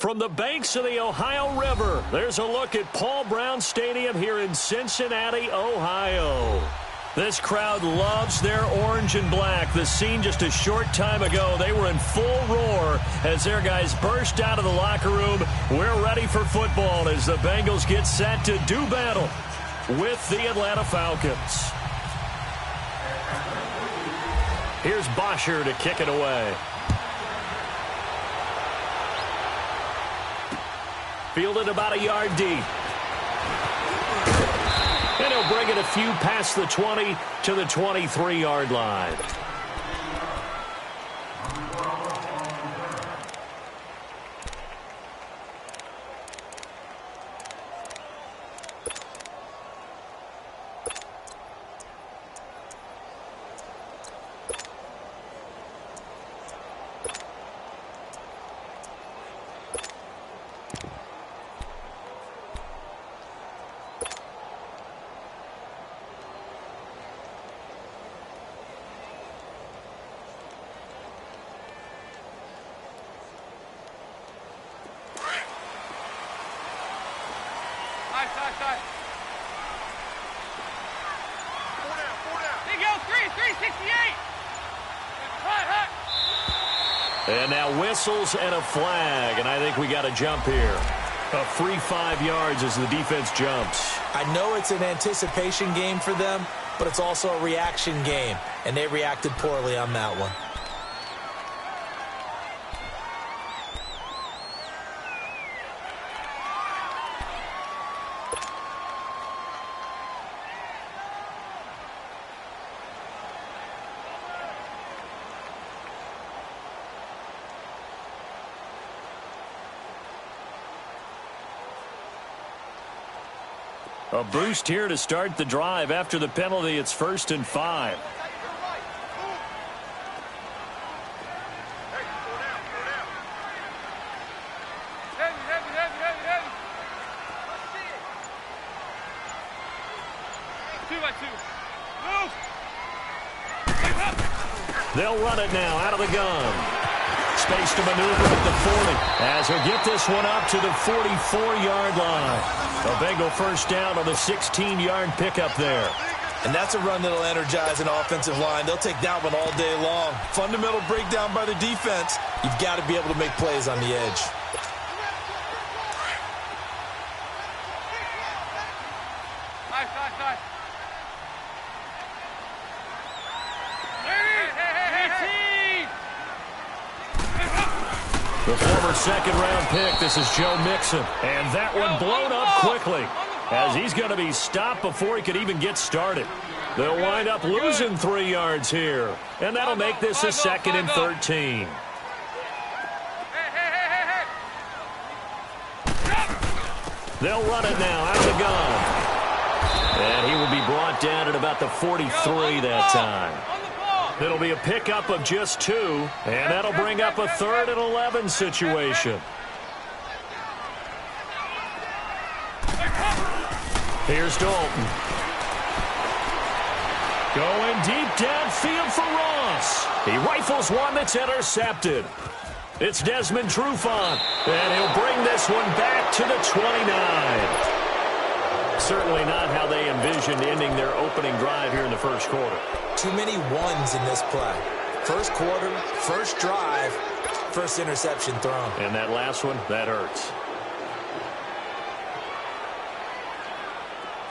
From the banks of the Ohio River, there's a look at Paul Brown Stadium here in Cincinnati, Ohio. This crowd loves their orange and black. The scene just a short time ago, they were in full roar as their guys burst out of the locker room. We're ready for football as the Bengals get set to do battle with the Atlanta Falcons. Here's Bosher to kick it away. Fielded about a yard deep. And he'll bring it a few past the 20 to the 23-yard line. And now whistles and a flag, and I think we got a jump here. A free 5 yards as the defense jumps. I know it's an anticipation game for them, but it's also a reaction game, and they reacted poorly on that one. A boost here to start the drive. After the penalty, it's 1st and 5. They'll run it now out of the gun. Space to maneuver at the 40 as he'll get this one up to the 44-yard line. A Bengal first down on the 16-yard pickup there. And that's a run that'll energize an offensive line. They'll take that one all day long. Fundamental breakdown by the defense. You've got to be able to make plays on the edge. The former second-round pick, this is Joe Mixon. And that one blown up quickly as he's going to be stopped before he could even get started. They'll wind up losing 3 yards here. And that'll make this a 2nd and 13. They'll run it now out of the gun. And he will be brought down at about the 43 that time. It'll be a pickup of just 2, and that'll bring up a 3rd and 11 situation. Here's Dalton. Going deep downfield for Ross. He rifles one that's intercepted. It's Desmond Trufant, and he'll bring this one back to the 29. Certainly not how they envisioned ending their opening drive here in the first quarter. Too many ones in this play. First quarter, first drive, first interception thrown. And that last one, that hurts.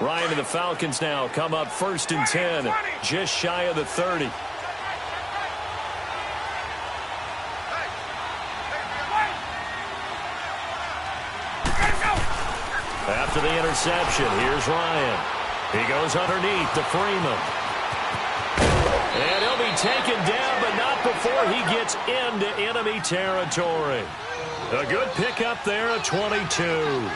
Ryan and the Falcons now come up 1st and 10, just shy of the 30. After the interception, here's Ryan. He goes underneath to Freeman. And he'll be taken down, but not before he gets into enemy territory. A good pickup there at 22.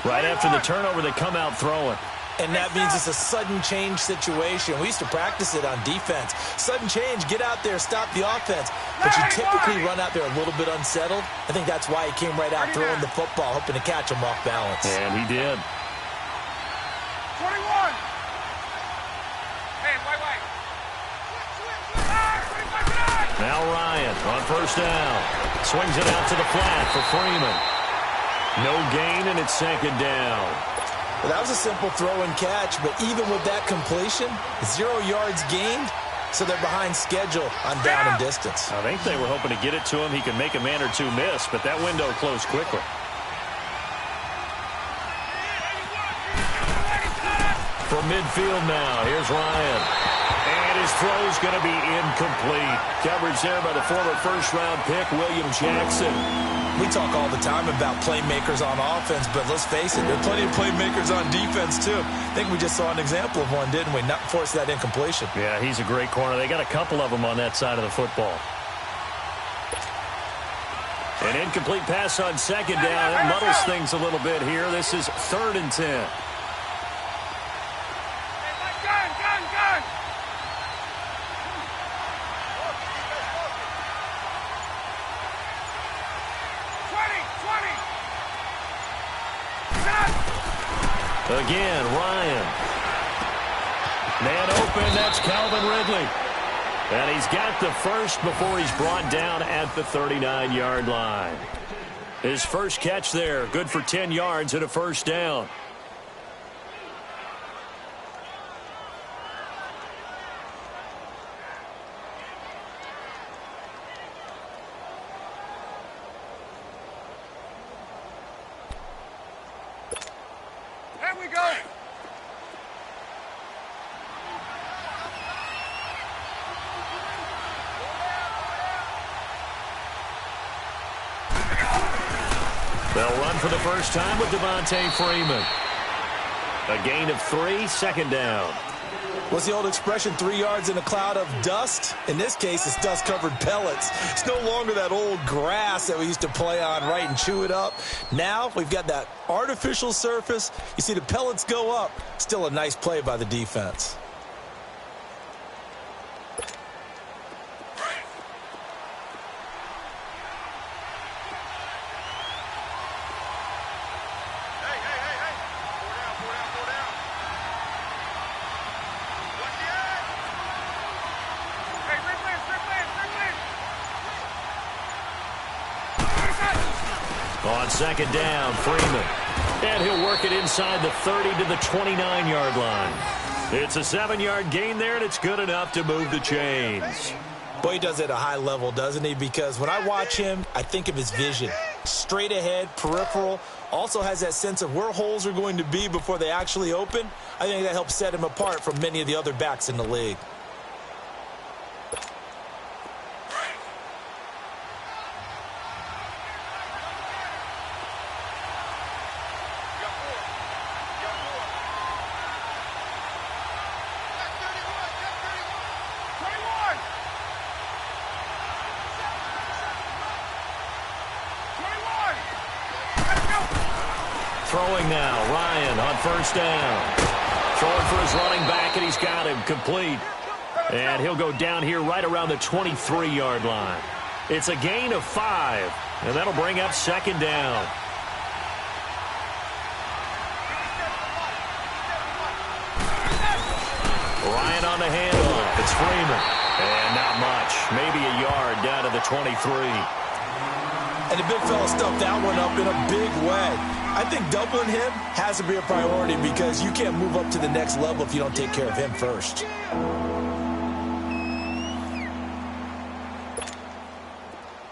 Right after the turnover, they come out throwing. And that means it's a sudden change situation. We used to practice it on defense. Sudden change, get out there, stop the offense. But you typically run out there a little bit unsettled. I think that's why he came right out throwing the football, hoping to catch him off balance. And he did. 21. Hey, white. Now Ryan on first down. Swings it out to the flat for Freeman. No gain, and it's second down. Well, that was a simple throw and catch, but even with that completion, 0 yards gained, so they're behind schedule on down and distance. I think they were hoping to get it to him. He could make a man or two miss, but that window closed quickly. From midfield now, here's Ryan. And his throw's going to be incomplete. Coverage there by the former first-round pick, William Jackson. We talk all the time about playmakers on offense, but let's face it, there are plenty of playmakers on defense, too. I think we just saw an example of one, didn't we? Not force that incompletion. Yeah, he's a great corner. They got a couple of them on that side of the football. An incomplete pass on second down. That muddles things a little bit here. This is 3rd and 10. Gun! Again, Ryan. Man open, that's Calvin Ridley. And he's got the first before he's brought down at the 39-yard line. His first catch there, good for 10 yards and a first down. There we go. They'll run for the first time with Devontae Freeman. A gain of 3, second down. What's the old expression, 3 yards in a cloud of dust? In this case, it's dust-covered pellets. It's no longer that old grass that we used to play on, right, and chew it up. Now we've got that artificial surface. You see the pellets go up. Still a nice play by the defense. On second down, Freeman. And he'll work it inside the 30 to the 29-yard line. It's a 7-yard gain there, and it's good enough to move the chains. Boy, he does it at a high level, doesn't he? Because when I watch him, I think of his vision. Straight ahead, peripheral. Also has that sense of where holes are going to be before they actually open. I think that helps set him apart from many of the other backs in the league. Throwing now, Ryan on first down. Throwing for his running back, and he's got him complete. And he'll go down here right around the 23-yard line. It's a gain of 5, and that'll bring up second down. Ryan on the handoff. It's Freeman. And not much. Maybe a yard down to the 23. And the big fella stuffed that one up in a big way. I think doubling him has to be a priority because you can't move up to the next level if you don't take care of him first.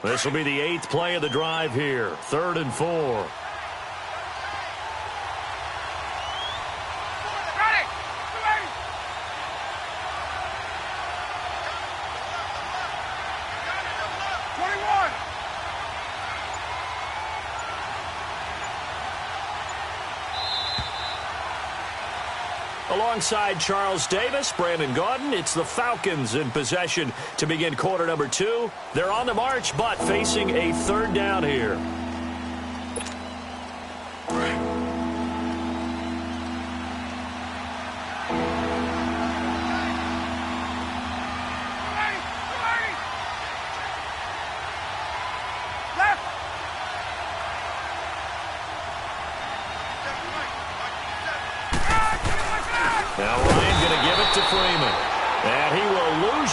This will be the 8th play of the drive here. 3rd and 4. Alongside Charles Davis, Brandon Gaudin, it's the Falcons in possession to begin quarter number 2. They're on the march, but facing a 3rd down here. Now Ryan going to give it to Freeman. And he will lose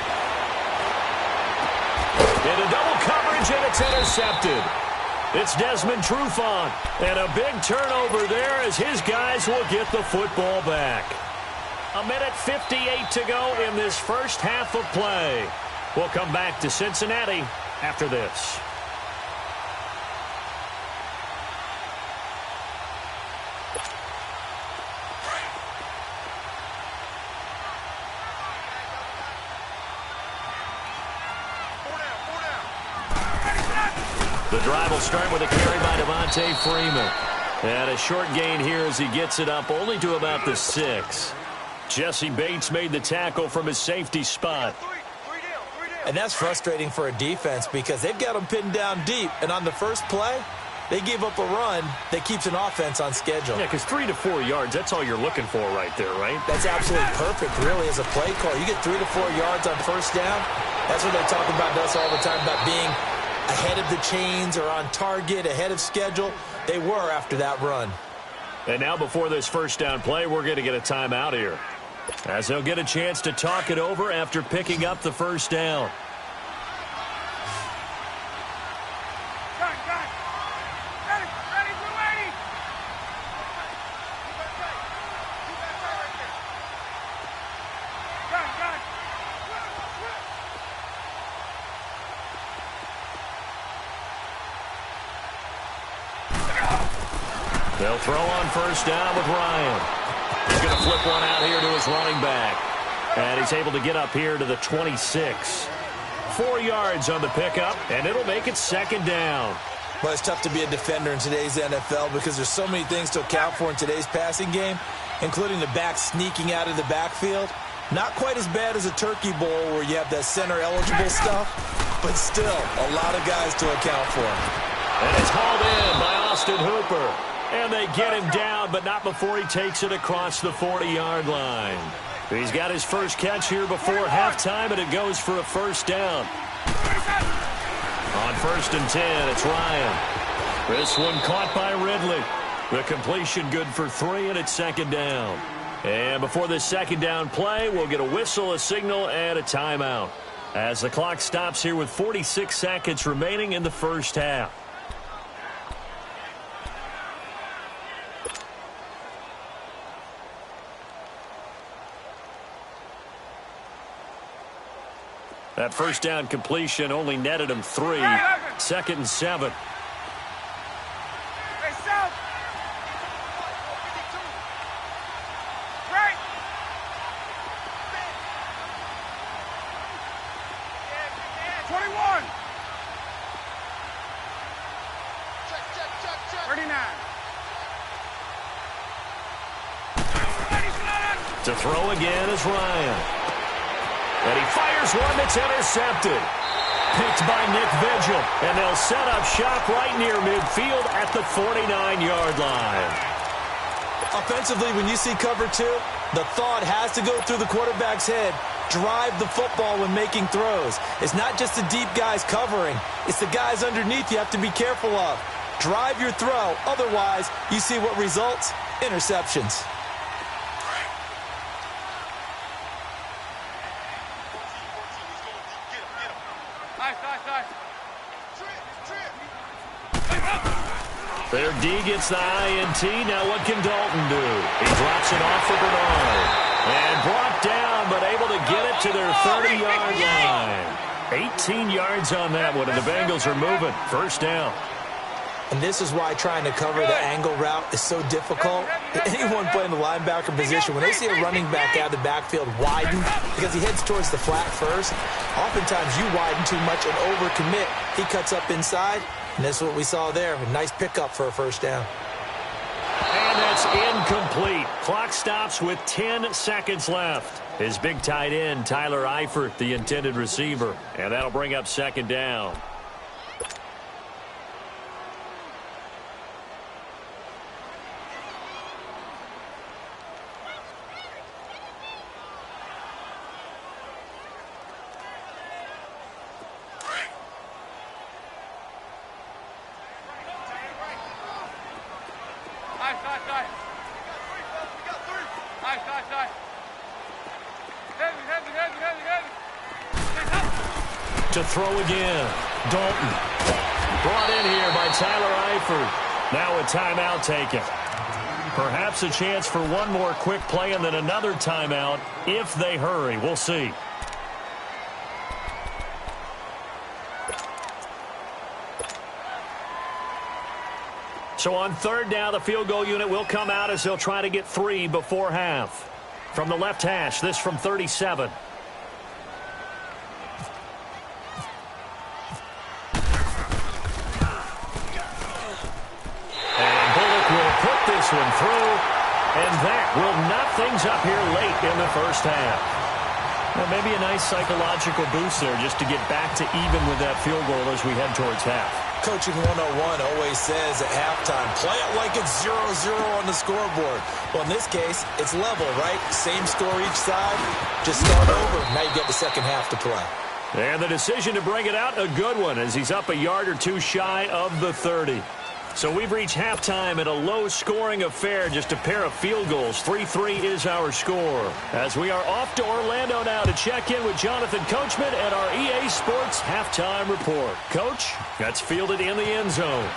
Into double coverage, and it's intercepted. It's Desmond Trufant, and a big turnover there as his guys will get the football back. 1:58 to go in this first half of play. We'll come back to Cincinnati after this. The drive will start with a carry by Devontae Freeman. And a short gain here as he gets it up only to about the 6. Jesse Bates made the tackle from his safety spot. And that's frustrating for a defense because they've got them pinned down deep. And on the first play, they gave up a run that keeps an offense on schedule. Yeah, because 3 to 4 yards, that's all you're looking for right there, right? That's absolutely perfect, really, as a play call. You get 3 to 4 yards on first down. That's what they talk about us all the time, about being ahead of the chains or on target, ahead of schedule. They were after that run. And now before this first down play, we're going to get a timeout here, as they'll get a chance to talk it over after picking up the first down. They'll throw on first down with Ryan. He's going to flip one out here to his running back. And he's able to get up here to the 26. 4 yards on the pickup, and it'll make it second down. Well, it's tough to be a defender in today's NFL because there's so many things to account for in today's passing game, including the back sneaking out of the backfield. Not quite as bad as a turkey bowl where you have that center-eligible stuff, but still a lot of guys to account for. And it's hauled in by Austin Hooper. And they get him down, but not before he takes it across the 40-yard line. He's got his first catch here before halftime, and it goes for a first down. On 1st and 10, it's Ryan. This one caught by Ridley. The completion good for 3, and it's second down. And before this second down play, we'll get a whistle, a signal, and a timeout, as the clock stops here with 46 seconds remaining in the first half. That first down completion only netted him 3. 2nd and 7. Right. 21. 39. To throw again is Ryan. And he fires one that's intercepted. Picked by Nick Vigil. And they'll set up shop right near midfield at the 49-yard line. Offensively, when you see cover 2, the thought has to go through the quarterback's head. Drive the football when making throws. It's not just the deep guys covering. It's the guys underneath you have to be careful of. Drive your throw. Otherwise, you see what results? Interceptions. Their D gets the INT. Now what can Dalton do? He drops it off for Bernard. And brought down, but able to get it to their 30-yard line. 18 yards on that one, and the Bengals are moving. First down. And this is why trying to cover the angle route is so difficult. Anyone playing the linebacker position, when they see a running back out of the backfield widen, because he heads towards the flat first, oftentimes you widen too much and overcommit. He cuts up inside, and that's what we saw there. A nice pickup for a first down. And that's incomplete. Clock stops with 10 seconds left. His big tight end, Tyler Eifert, the intended receiver. And that'll bring up second down. To throw again. Dalton. Brought in here by Tyler Eifert. Now a timeout taken. Perhaps a chance for one more quick play and then another timeout if they hurry. We'll see. So on third down, the field goal unit will come out as they'll try to get 3 before half. From the left hash, this from 37. And Bullock will put this one through, and that will knot things up here late in the first half. Well, maybe a nice psychological boost there just to get back to even with that field goal as we head towards half. Coaching 101 always says at halftime, play it like it's 0-0 on the scoreboard. Well, in this case, it's level, right? Same score each side. Just start over. Now you get the second half to play. And the decision to bring it out, a good one, as he's up a yard or two shy of the 30. So we've reached halftime at a low-scoring affair, just a pair of field goals. 3-3 is our score. As we are off to Orlando now to check in with Jonathan Coachman at our EA Sports Halftime Report. Coach, that's fielded in the end zone.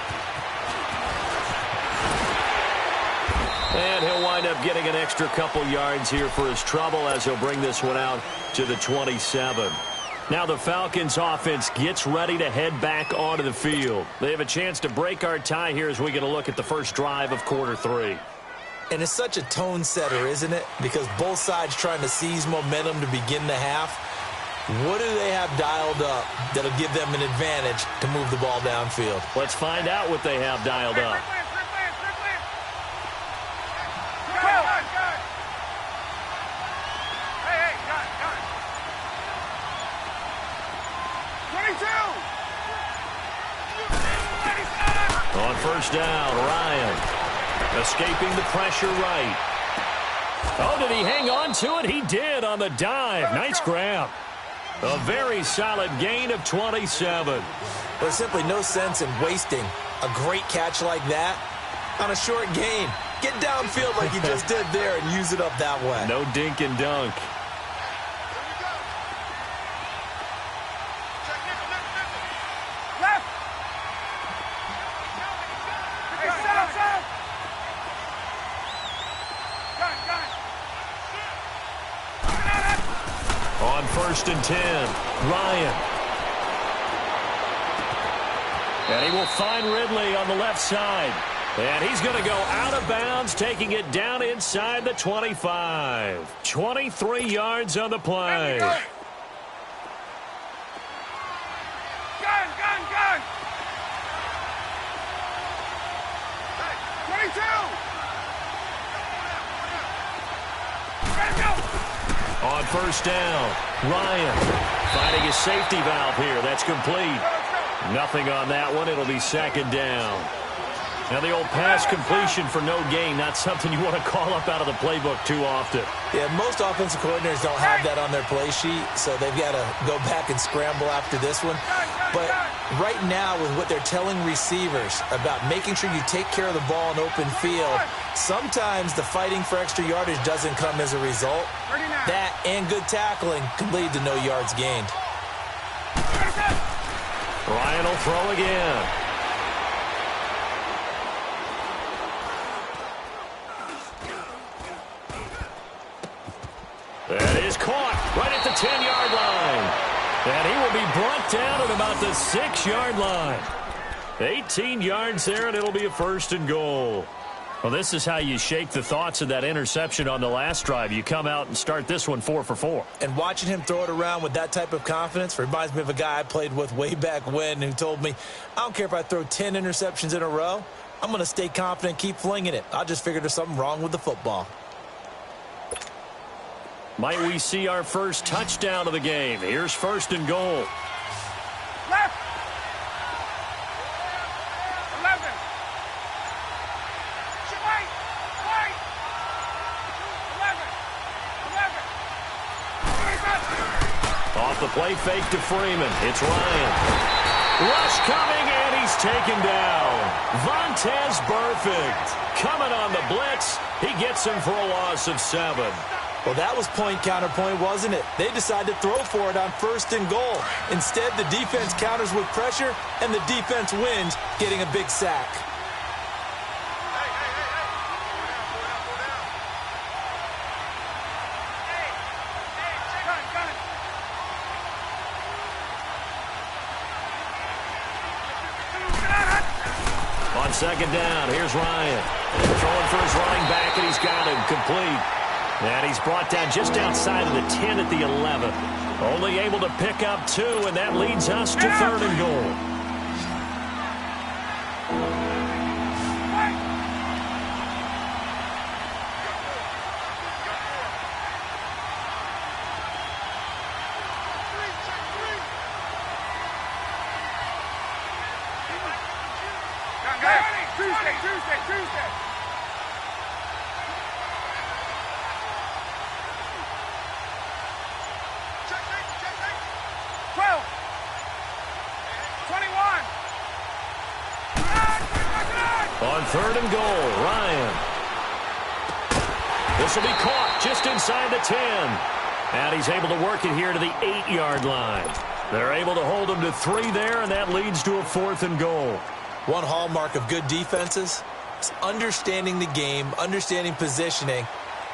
And he'll wind up getting an extra couple yards here for his trouble as he'll bring this one out to the 27. Now the Falcons offense gets ready to head back onto the field. They have a chance to break our tie here as we get a look at the first drive of quarter 3. And it's such a tone setter, isn't it? Because both sides trying to seize momentum to begin the half. What do they have dialed up that'll give them an advantage to move the ball downfield? Let's find out what they have dialed up. On first down, Ryan escaping the pressure right. Oh, did he hang on to it? He did on the dive. Nice grab. A very solid gain of 27. There's simply no sense in wasting a great catch like that on a short gain. Get downfield like you just did there and use it up that way. No dink and dunk. On first and 10, Ryan. And he will find Ridley on the left side. And he's going to go out of bounds, taking it down inside the 25. 23 yards on the play. Gun! 22! On first down, Ryan finding his safety valve here. That's complete. Nothing on that one. It'll be second down. Now the old pass completion for no gain, not something you want to call up out of the playbook too often. Yeah, most offensive coordinators don't have that on their play sheet, so they've got to go back and scramble after this one. But right now, with what they're telling receivers about making sure you take care of the ball in open field, sometimes the fighting for extra yardage doesn't come as a result. That and good tackling can lead to no yards gained. Ryan will throw again. That is caught right at the 10-yard line. And he will be brought down at about the 6-yard line. 18 yards there, and it'll be a first and goal. Well, this is how you shake the thoughts of that interception on the last drive. You come out and start this one 4 for 4. And watching him throw it around with that type of confidence reminds me of a guy I played with way back when who told me, I don't care if I throw 10 interceptions in a row. I'm going to stay confident and keep flinging it. I just figured there's something wrong with the football. Might we see our first touchdown of the game? Here's first and goal. Left! 11! Wait! 11! Off the play fake to Freeman. It's Ryan. Rush coming, and he's taken down. Vontaze Burfict coming on the blitz. He gets him for a loss of 7. Well, that was point-counterpoint, wasn't it? They decided to throw for it on 1st and goal. Instead, the defense counters with pressure, and the defense wins, getting a big sack. On 2nd down, here's Ryan. Throwing for his running back, and he's got him complete. And he's brought down just outside of the 10 at the 11. Only able to pick up 2, and that leads us to 3rd and goal. Tuesday. 12. 21. On 3rd and goal, Ryan. This will be caught just inside the 10. And he's able to work it here to the 8-yard line. They're able to hold him to 3 there, and that leads to a 4th and goal. One hallmark of good defenses is understanding the game, understanding positioning,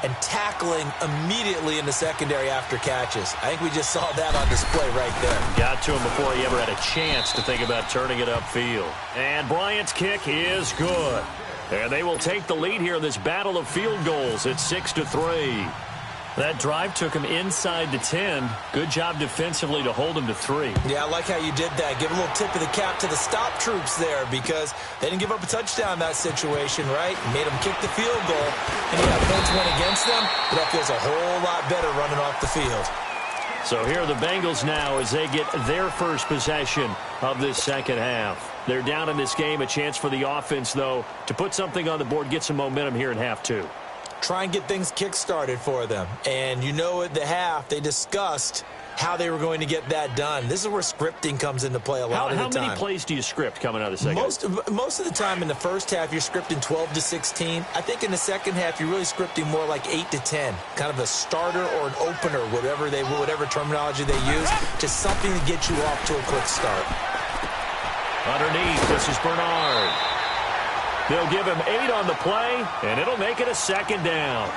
and tackling immediately in the secondary after catches. I think we just saw that on display right there. Got to him before he ever had a chance to think about turning it upfield. And Bryant's kick is good. And they will take the lead here in this battle of field goals at 6-3. That drive took him inside the 10. Good job defensively to hold him to 3. Yeah, I like how you did that. Give a little tip of the cap to the stop troops there because they didn't give up a touchdown in that situation, right? Made them kick the field goal, and you got points went against them, but that feels a whole lot better running off the field. So here are the Bengals now as they get their first possession of this second half. They're down in this game. A chance for the offense, though, to put something on the board, get some momentum here in half 2. Try and get things kick-started for them. And you know at the half, they discussed how they were going to get that done. This is where scripting comes into play a lot of the time. How many plays do you script coming out of the second half? Most of the time in the first half, you're scripting 12 to 16. I think in the second half, you're really scripting more like 8 to 10. Kind of a starter or an opener, whatever terminology they use. Just something to get you off to a quick start. Underneath, this is Bernard. They'll give him 8 on the play, and it'll make it a 2nd down.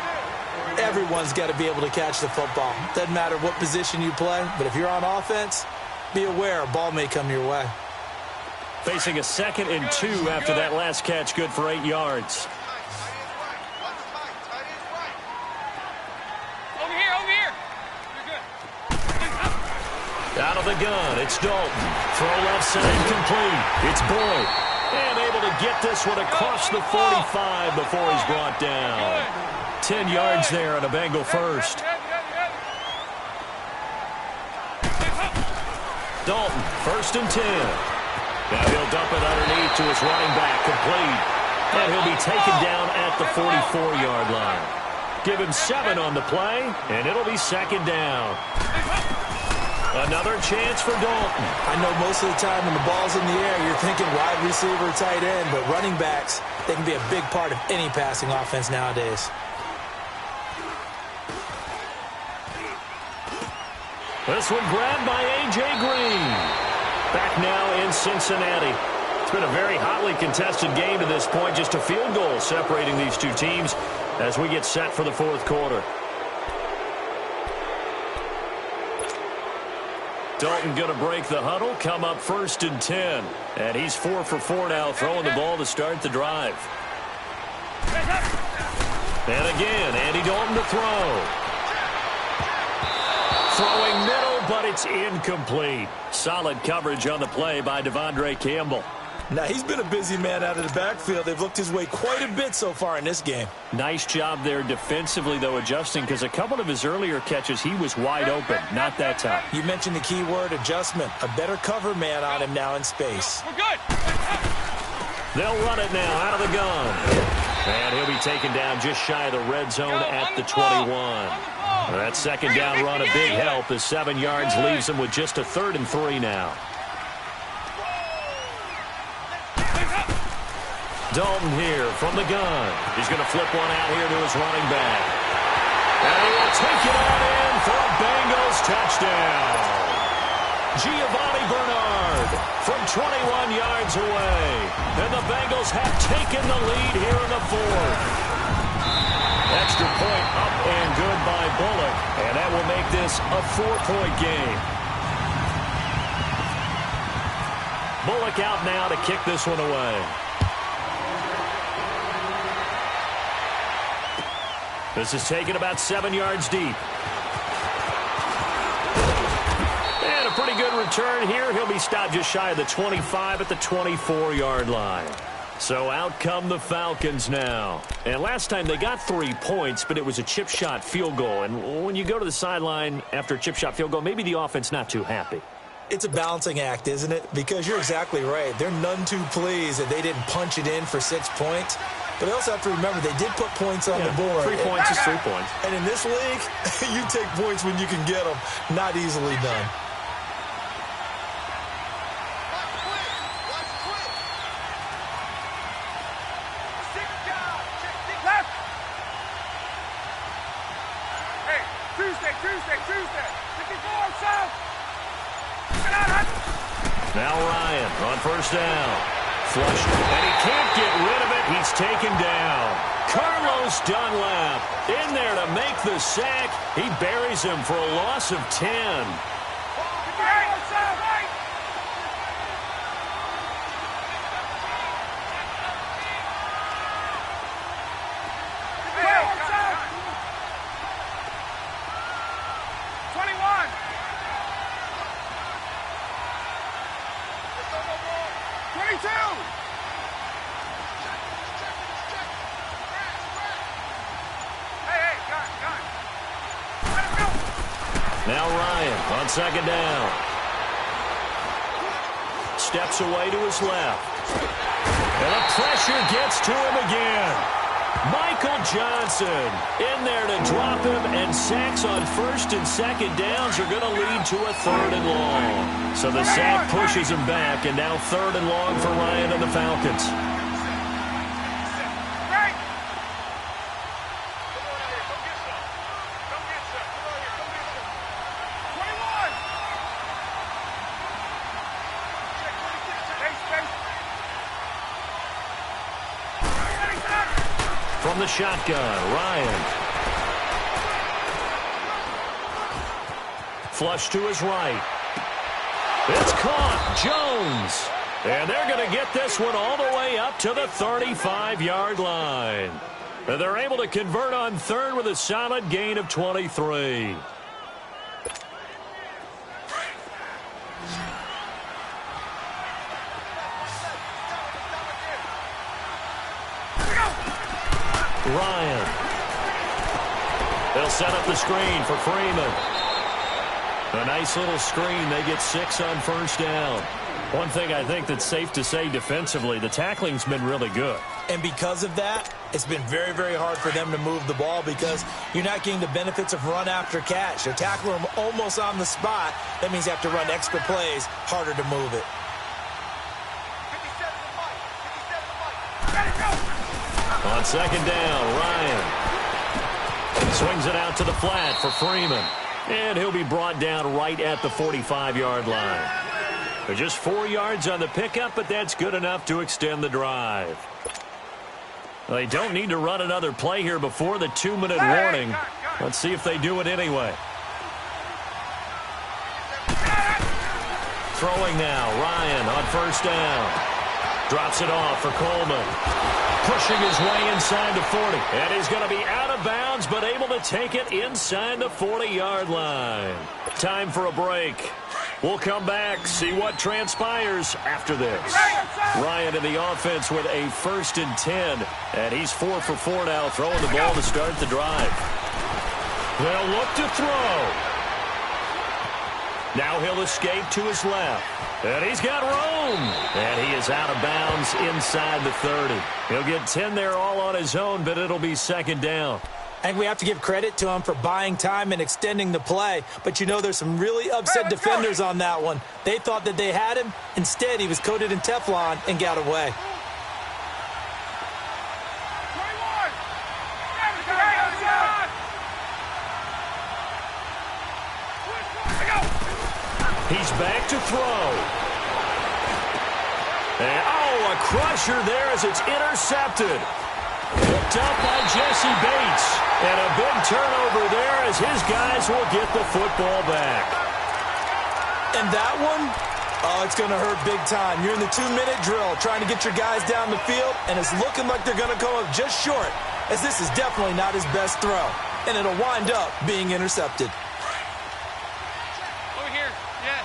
Everyone's got to be able to catch the football. Doesn't matter what position you play, but if you're on offense, be aware a ball may come your way. Facing a 2nd and 2 after that last catch, good for 8 yards. Over here. You're good. Out of the gun, it's Dalton. Throw left side, complete. It's Boyd. And able to get this one across the 45 before he's brought down. 10 yards there on a Bengal first. Dalton, 1st and 10. Now he'll dump it underneath to his running back, complete. And he'll be taken down at the 44-yard line. Give him 7 on the play, and it'll be 2nd down. Another chance for Dalton. I know most of the time when the ball's in the air, you're thinking wide receiver, tight end, but running backs, they can be a big part of any passing offense nowadays. This one grabbed by A.J. Green. Back now in Cincinnati. It's been a very hotly contested game to this point. Just a field goal separating these two teams as we get set for the 4th quarter. Dalton going to break the huddle, come up 1st and 10. And he's 4 for 4 now, throwing the ball to start the drive. And again, Andy Dalton to throw. Throwing middle, but it's incomplete. Solid coverage on the play by Devondre Campbell. Now, he's been a busy man out of the backfield. They've looked his way quite a bit so far in this game. Nice job there defensively, though, adjusting, because a couple of his earlier catches, he was wide open. Not that time. You mentioned the key word, adjustment. A better cover man on him now in space. We're good. They'll run it now out of the gun. And he'll be taken down just shy of the red zone at the 21. That 2nd down run, a big help. The 7 yards leaves him with just a 3rd and 3 now. Dalton here from the gun. He's going to flip one out here to his running back. And he will take it on in for a Bengals touchdown. Giovanni Bernard from 21 yards away. And the Bengals have taken the lead here in the fourth. Extra point up and good by Bullock. And that will make this a 4-point game. Bullock out now to kick this one away. This is taken about 7 yards deep. And a pretty good return here. He'll be stopped just shy of the 25 at the 24-yard line. So out come the Falcons now. And last time they got 3 points, but it was a chip shot field goal. And when you go to the sideline after a chip shot field goal, maybe the offense not too happy. It's a balancing act, isn't it? Because you're exactly right. They're none too pleased that they didn't punch it in for 6 points. But they also have to remember they did put points on the board. 3 points is 3 points. And in this league, you take points when you can get them. Not easily done. Tuesday. 54 south. Now Ryan on first down. Flushed, and he can't get rid of it. He's taken down. Carlos Dunlap in there to make the sack. He buries him for a loss of 10. Now Ryan on second down. Steps away to his left. And the pressure gets to him again. Michael Johnson in there to drop him, and sacks on first and second downs are going to lead to a 3rd and long. So the sack pushes him back, and now 3rd and long for Ryan and the Falcons. From the shotgun, Ryan. Flush to his right. It's caught. Jones. And they're going to get this one all the way up to the 35-yard line. And they're able to convert on 3rd with a solid gain of 23. Ryan. They'll set up the screen for Freeman. A nice little screen. They get 6 on first down. One thing I think that's safe to say defensively, the tackling's been really good. And because of that, it's been very, very hard for them to move the ball because you're not getting the benefits of run after catch. They're tackling them almost on the spot. That means you have to run extra plays, harder to move it. On second down, Ryan swings it out to the flat for Freeman. And he'll be brought down right at the 45-yard line. They're just 4 yards on the pickup, but that's good enough to extend the drive. They don't need to run another play here before the 2-minute warning. Let's see if they do it anyway. Throwing now, Ryan on first down. Drops it off for Coleman. Pushing his way inside the 40. And he's going to be out of bounds, but able to take it inside the 40-yard line. Time for a break. We'll come back, see what transpires after this. Ryan in the offense with a 1st and 10. And he's 4 for 4 now, throwing the ball to start the drive. They'll look to throw. Now he'll escape to his left. And he's got room. And he is out of bounds inside the 30. He'll get 10 there all on his own, but it'll be second down. I think we have to give credit to him for buying time and extending the play. But, you know, there's some really upset defenders on that one. They thought that they had him. Instead, he was coated in Teflon and got away. back to throw. And, a crusher there as it's intercepted. Picked up by Jesse Bates. And a big turnover there as his guys will get the football back. And that one, it's going to hurt big time. You're in the 2-minute drill trying to get your guys down the field, and it's looking like they're going to come up just short, as this is definitely not his best throw. And it'll wind up being intercepted. Over here, yes.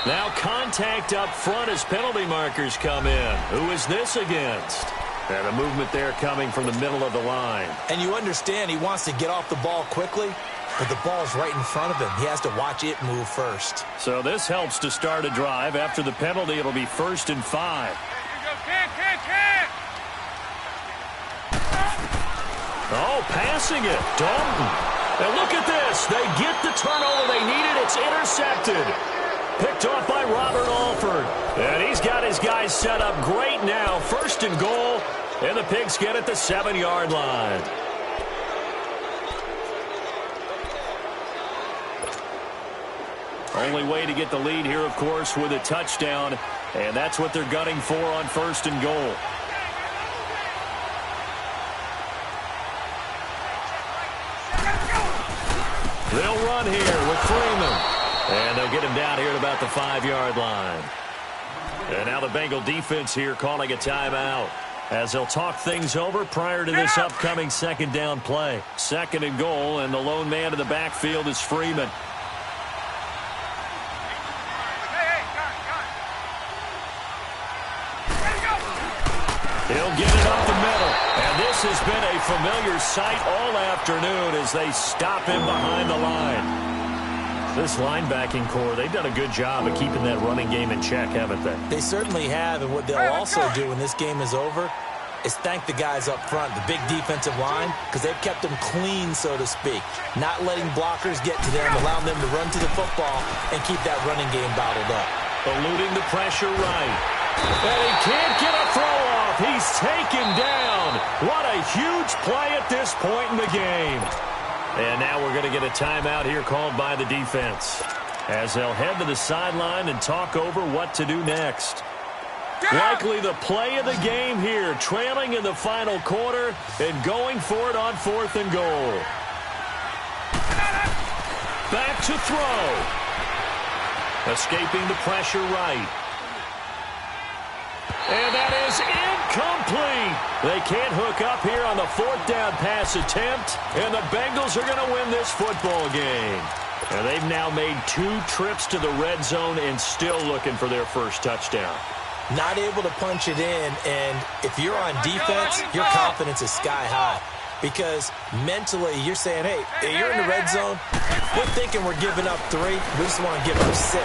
Now contact up front as penalty markers come in. Who is this against? And a movement there coming from the middle of the line. And you understand he wants to get off the ball quickly, but the ball's right in front of him. He has to watch it move first. So this helps to start a drive. After the penalty, it'll be 1st and 5. Here you go, kick. Oh, passing it. Dalton. And look at this. They get the turnover they needed. It's intercepted. Picked off by Robert Alford. And he's got his guys set up great now. 1st and goal. And the Pigs get at the 7-yard line. Only way to get the lead here, of course, with a touchdown. And that's what they're gunning for on 1st and goal. They'll run here with Freeman. And they'll get him down here at about the 5-yard line. And now the Bengal defense here calling a timeout as they'll talk things over prior to this upcoming 2nd down play. 2nd and goal, and the lone man in the backfield is Freeman. He'll get it up the middle. And this has been a familiar sight all afternoon as they stop him behind the line. This linebacking core, they've done a good job of keeping that running game in check, haven't they? They certainly have, and what they'll also do when this game is over is thank the guys up front, the big defensive line, because they've kept them clean, so to speak. Not letting blockers get to them, allowing them to run to the football and keep that running game bottled up. Eluding the pressure right. And he can't get a throw off. He's taken down. What a huge play at this point in the game. And now we're going to get a timeout here called by the defense as they'll head to the sideline and talk over what to do next. Likely the play of the game here, trailing in the final quarter and going for it on 4th and goal. Back to throw. Escaping the pressure right. And that is incomplete. They can't hook up here on the 4th down pass attempt, and the Bengals are going to win this football game. And they've now made 2 trips to the red zone and still looking for their first touchdown. Not able to punch it in, and if you're on defense, your confidence is sky high. Because mentally, you're saying, hey, you're in the red zone. We're thinking we're giving up 3. We just want to give up 6.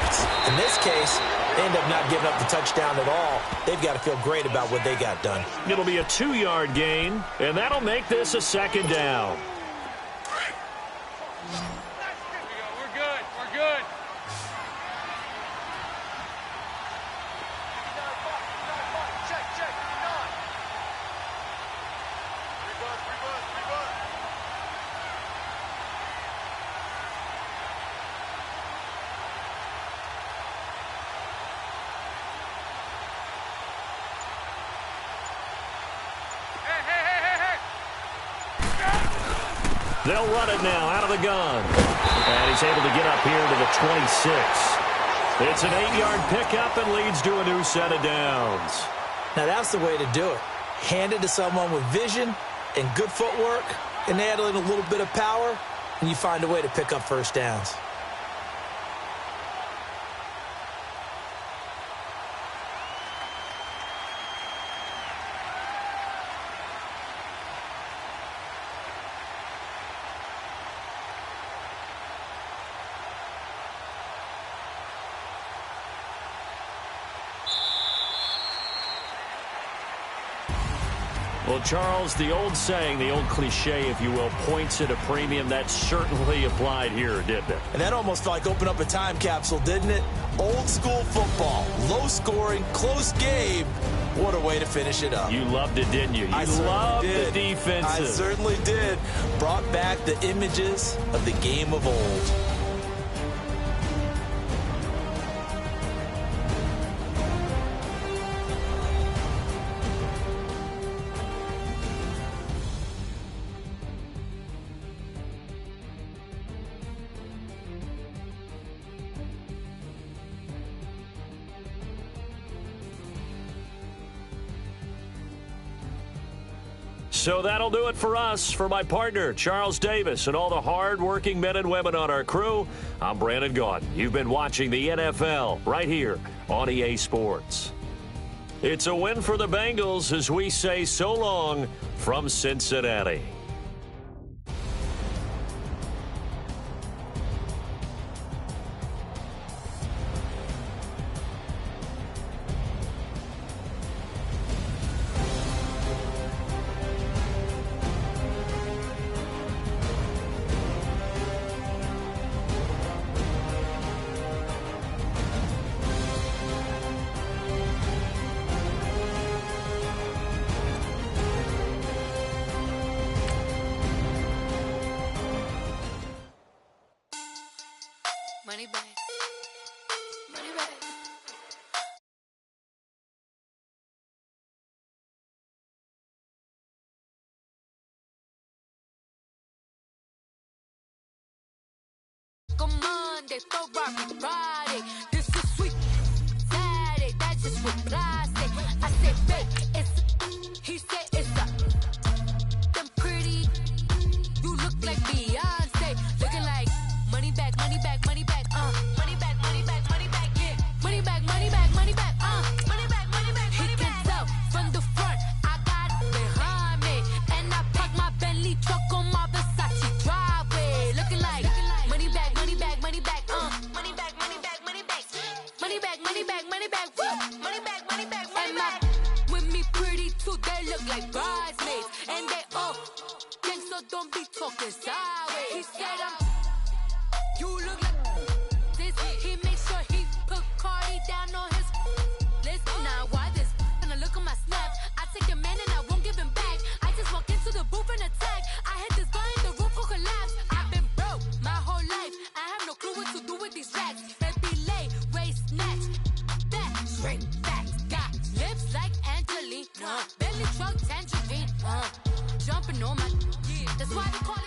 In this case, they end up not giving up the touchdown at all. They've got to feel great about what they got done. It'll be a 2-yard gain, and that'll make this a 2nd down. We're good. We're good. They'll run it now out of the gun. And he's able to get up here to the 26. It's an 8-yard pickup and leads to a new set of downs. Now that's the way to do it. Hand it to someone with vision and good footwork, and add in a little bit of power, and you find a way to pick up 1st downs. Well, Charles, the old saying, the old cliche, if you will, points at a premium, that certainly applied here, didn't it? And that almost like opened up a time capsule, didn't it? Old school football, low scoring, close game. What a way to finish it up. You loved it, didn't you? You loved the defenses. I certainly did. Brought back the images of the game of old. So that'll do it for us. For my partner, Charles Davis, and all the hard-working men and women on our crew, I'm Brandon Gaudin. You've been watching the NFL right here on EA Sports. It's a win for the Bengals as we say so long from Cincinnati. Money back. Money back. Come on, they throw Robbie Friday. This is sweet Saturday. That's just what plastic. I said, babe, it's. He said, it's a. Them pretty. You look like Beyonce. Looking like money back, money back, money back. Money back, money back, money back, yeah. Money back, money back, money back. Money back, money back, money back. He can tell from the front, I got it behind me. And I park my Bentley truck on my Versace driveway. Looking like money back, money back, money back. Money back, money back, money back. Money back, money back, money back. Woo! Money back, money back, money back. With me pretty too, they look like bridesmaids. And they all think so, don't be talking sideways. He said you look like this. He makes sure he put Cardi down on his list. Now why this? Gonna look at my snaps. I take a man and I won't give him back. I just walk into the booth and attack. I hit this guy in the roof will collapse. I've been broke my whole life. I have no clue what to do with these racks. Baby lay, waist snatch, back, straight back. Got lips like Angelina, belly truck tangerine. Jumping on my, that's why they call it.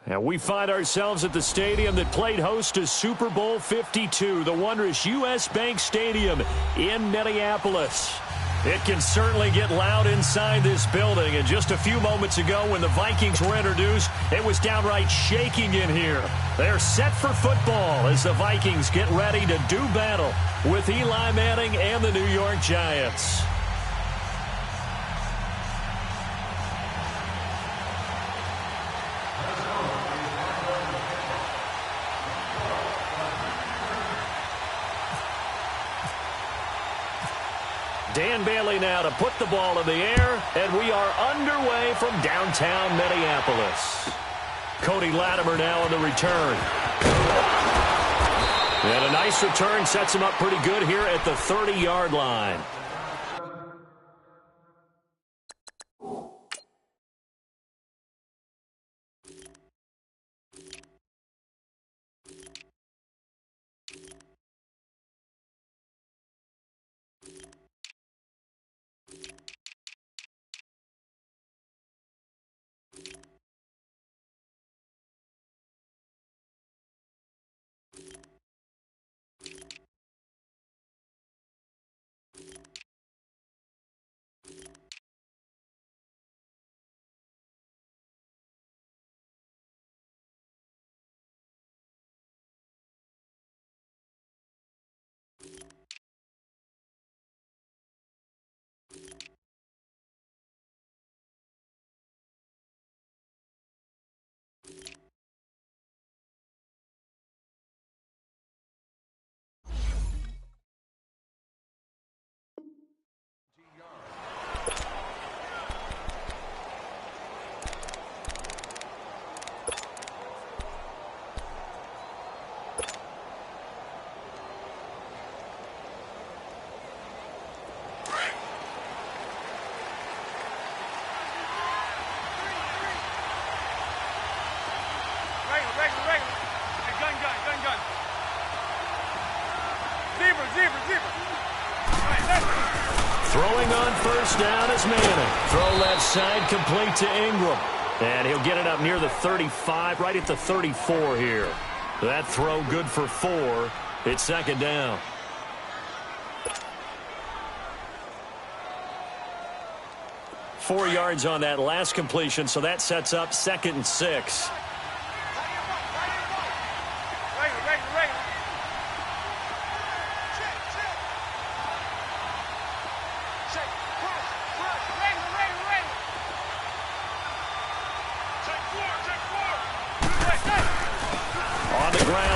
And we find ourselves at the stadium that played host to Super Bowl 52, the wondrous U.S. Bank Stadium in Minneapolis. It can certainly get loud inside this building, and just a few moments ago when the Vikings were introduced, it was downright shaking in here. They're set for football as the Vikings get ready to do battle with Eli Manning and the New York Giants. Dan Bailey now to put the ball in the air, and we are underway from downtown Minneapolis. Cody Latimer now on the return. And a nice return sets him up pretty good here at the 30-yard line. first down is Manning. Throw left side complete to Ingram. And he'll get it up near the 35, right at the 34 here. That throw good for 4. It's second down. Four yards on that last completion, so that sets up 2nd and 6.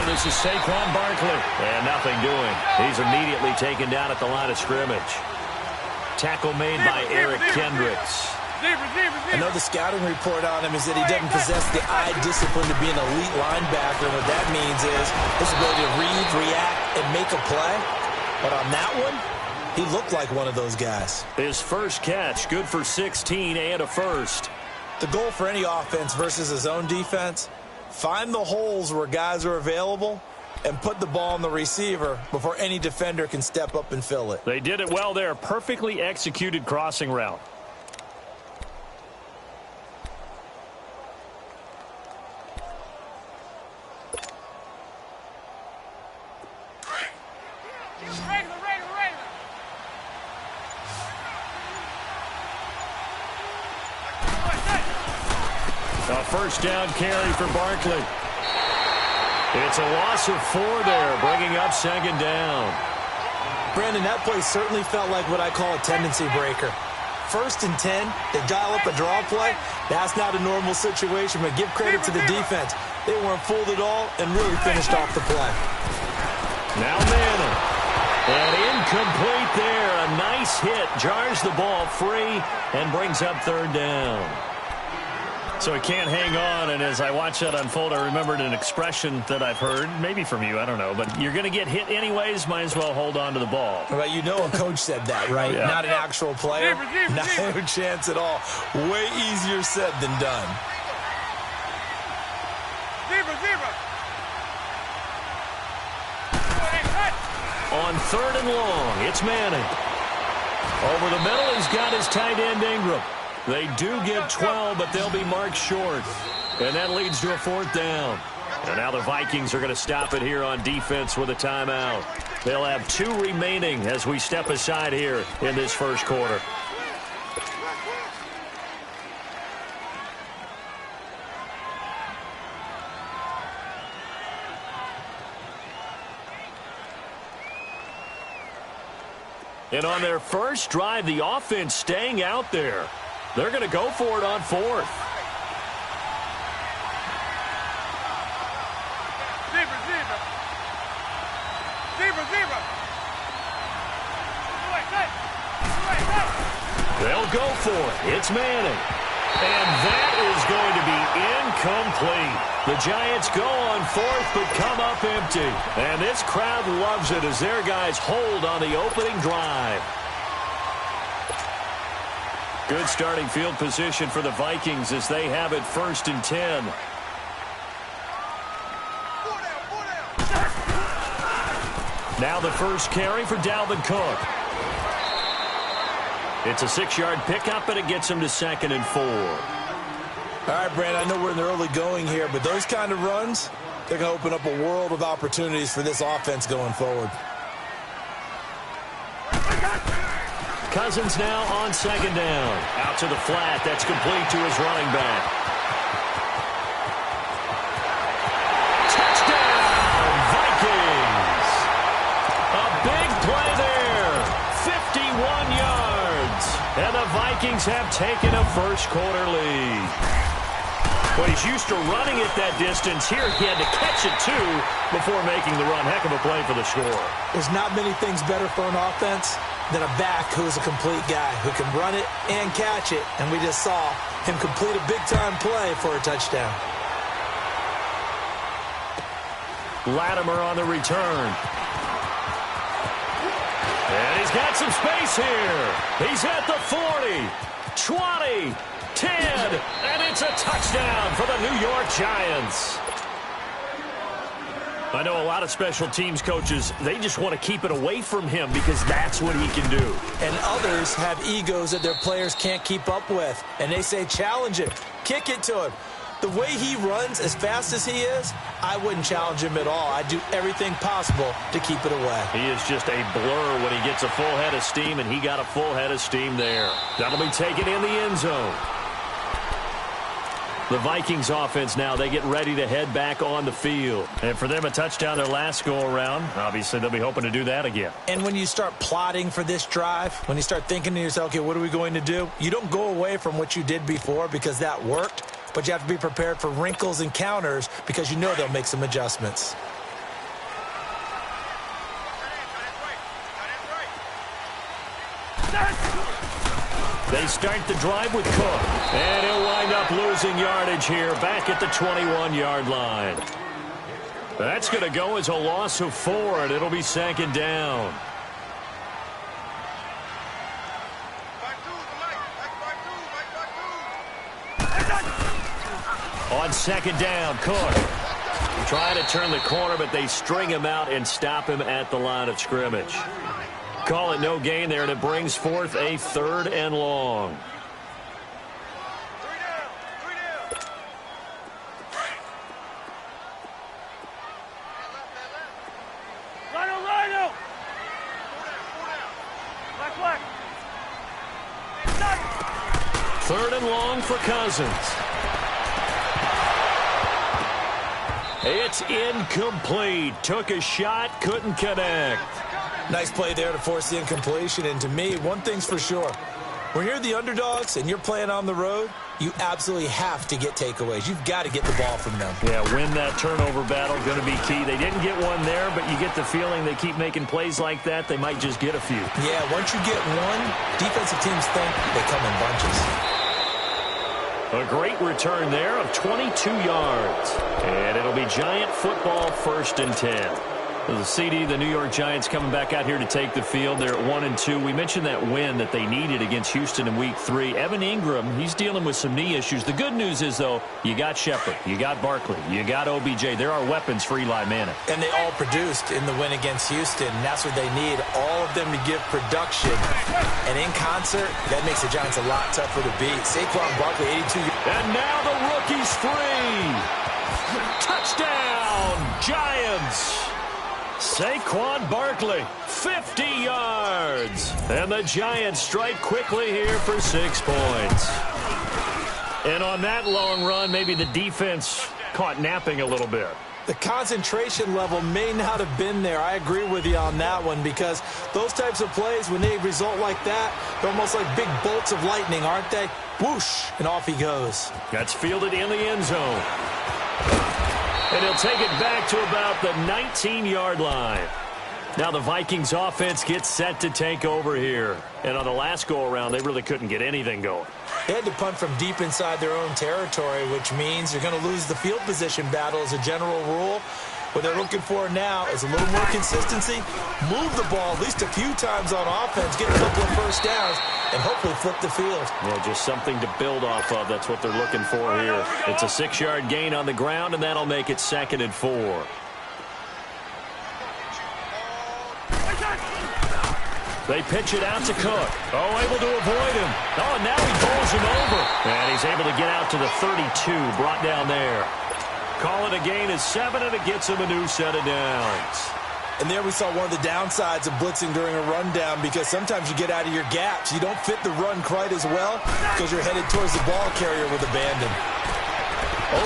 This is Saquon Barkley. And nothing doing. He's immediately taken down at the line of scrimmage. Tackle made by Eric Kendricks. I know the scouting report on him is that he doesn't possess the eye discipline to be an elite linebacker. And what that means is his ability to read, react, and make a play. But on that one, he looked like one of those guys. His first catch, good for 16 and a first. The goal for any offense versus his own defense, find the holes where guys are available and put the ball on the receiver before any defender can step up and fill it. They did it well there. Perfectly executed crossing route. A first down carry for Barkley. It's a loss of 4 there, bringing up second down. Brandon, that play certainly felt like what I call a tendency breaker. 1st and 10, they dial up a draw play. That's not a normal situation, but give credit to the defense. They weren't fooled at all and really finished off the play. Now Manning. And incomplete there. A nice hit. Jars the ball free and brings up 3rd down. So he can't hang on, and as I watch that unfold, I remembered an expression that I've heard, maybe from you, I don't know, but you're going to get hit anyways, might as well hold on to the ball. Well, you know a coach said that, right? Yeah. Not an actual player. No chance at all. Way easier said than done. On 3rd and long, it's Manning. Over the middle, he's got his tight end Ingram. They do get 12, but they'll be marked short. And that leads to a 4th down. And now the Vikings are going to stop it here on defense with a timeout. They'll have 2 remaining as we step aside here in this first quarter. And on their first drive, the offense staying out there. They're going to go for it on 4th. They'll go for it. It's Manning. And that is going to be incomplete. The Giants go on 4th but come up empty. And this crowd loves it as their guys hold on the opening drive. Good starting field position for the Vikings as they have it 1st and 10. Now the first carry for Dalvin Cook. It's a 6-yard pickup, and it gets him to 2nd and 4. All right, Brand, I know we're in the early going here, but those kind of runs, they're going to open up a world of opportunities for this offense going forward. Cousins now on 2nd down. Out to the flat. That's complete to his running back. Touchdown, Vikings! A big play there. 51 yards. And the Vikings have taken a first-quarter lead. Well, he's used to running it that distance. Here he had to catch it, too, before making the run. Heck of a play for the score. There's not many things better for an offense than a back who's a complete guy who can run it and catch it. And we just saw him complete a big-time play for a touchdown. Latimer on the return. And he's got some space here. He's at the 40, 20, 10, and it's a touchdown for the New York Giants. I know a lot of special teams coaches, they just want to keep it away from him because that's what he can do. And others have egos that their players can't keep up with. And they say, challenge him, kick it to him. The way he runs as fast as he is, I wouldn't challenge him at all. I'd do everything possible to keep it away. He is just a blur when he gets a full head of steam, and he got a full head of steam there. That'll be taken in the end zone. The Vikings offense now, they get ready to head back on the field. And for them, a touchdown their last go-around. Obviously, they'll be hoping to do that again. And when you start plotting for this drive, when you start thinking to yourself, okay, what are we going to do? You don't go away from what you did before because that worked, but you have to be prepared for wrinkles and counters because you know they'll make some adjustments. They start the drive with Cook. And he'll wind up losing yardage here back at the 21-yard line. That's going to go as a loss of 4, and it'll be second down. On second down, Cook. Trying to turn the corner, but they string him out and stop him at the line of scrimmage. Call it no gain there, and it brings forth a 3rd and long. Rhino! Black. 3rd and long for Cousins. It's incomplete. Took a shot, couldn't connect. Nice play there to force the incompletion. And to me, one thing's for sure. When you're the underdogs and you're playing on the road, you absolutely have to get takeaways. You've got to get the ball from them. Yeah, win that turnover battle, going to be key. They didn't get one there, but you get the feeling they keep making plays like that, they might just get a few. Yeah, once you get one, defensive teams think they come in bunches. A great return there of 22 yards. And it'll be Giant football, 1st and 10. The CD, the New York Giants coming back out here to take the field. They're at 1-2. We mentioned that win that they needed against Houston in Week 3. Evan Ingram, he's dealing with some knee issues. The good news is, though, you got Shepard, you got Barkley, you got OBJ. There are weapons for Eli Manning. And they all produced in the win against Houston. And that's what they need, all of them to give production. And in concert, that makes the Giants a lot tougher to beat. Saquon Barkley, 82 yards. And now the rookie's free. Touchdown, Giants. Saquon Barkley, 50 yards. And the Giants strike quickly here for 6 points. And on that long run, maybe the defense caught napping a little bit. The concentration level may not have been there. I agree with you on that one because those types of plays, when they result like that, they're almost like big bolts of lightning, aren't they? Whoosh, and off he goes. That's fielded in the end zone. And he'll take it back to about the 19-yard line. Now the Vikings offense gets set to take over here. And on the last go-around, they really couldn't get anything going. They had to punt from deep inside their own territory, which means you're going to lose the field position battle as a general rule. What they're looking for now is a little more consistency, move the ball at least a few times on offense, get a couple of first downs, and hopefully flip the field. Yeah, just something to build off of. That's what they're looking for here. It's a 6-yard gain on the ground, and that'll make it 2nd and 4. They pitch it out to Cook. Oh, able to avoid him. Oh, and now he bowls him over. And he's able to get out to the 32, brought down there. Call it a gain of 7, and it gets him a new set of downs. And there we saw one of the downsides of blitzing during a rundown because sometimes you get out of your gaps. You don't fit the run quite as well because you're headed towards the ball carrier with abandon.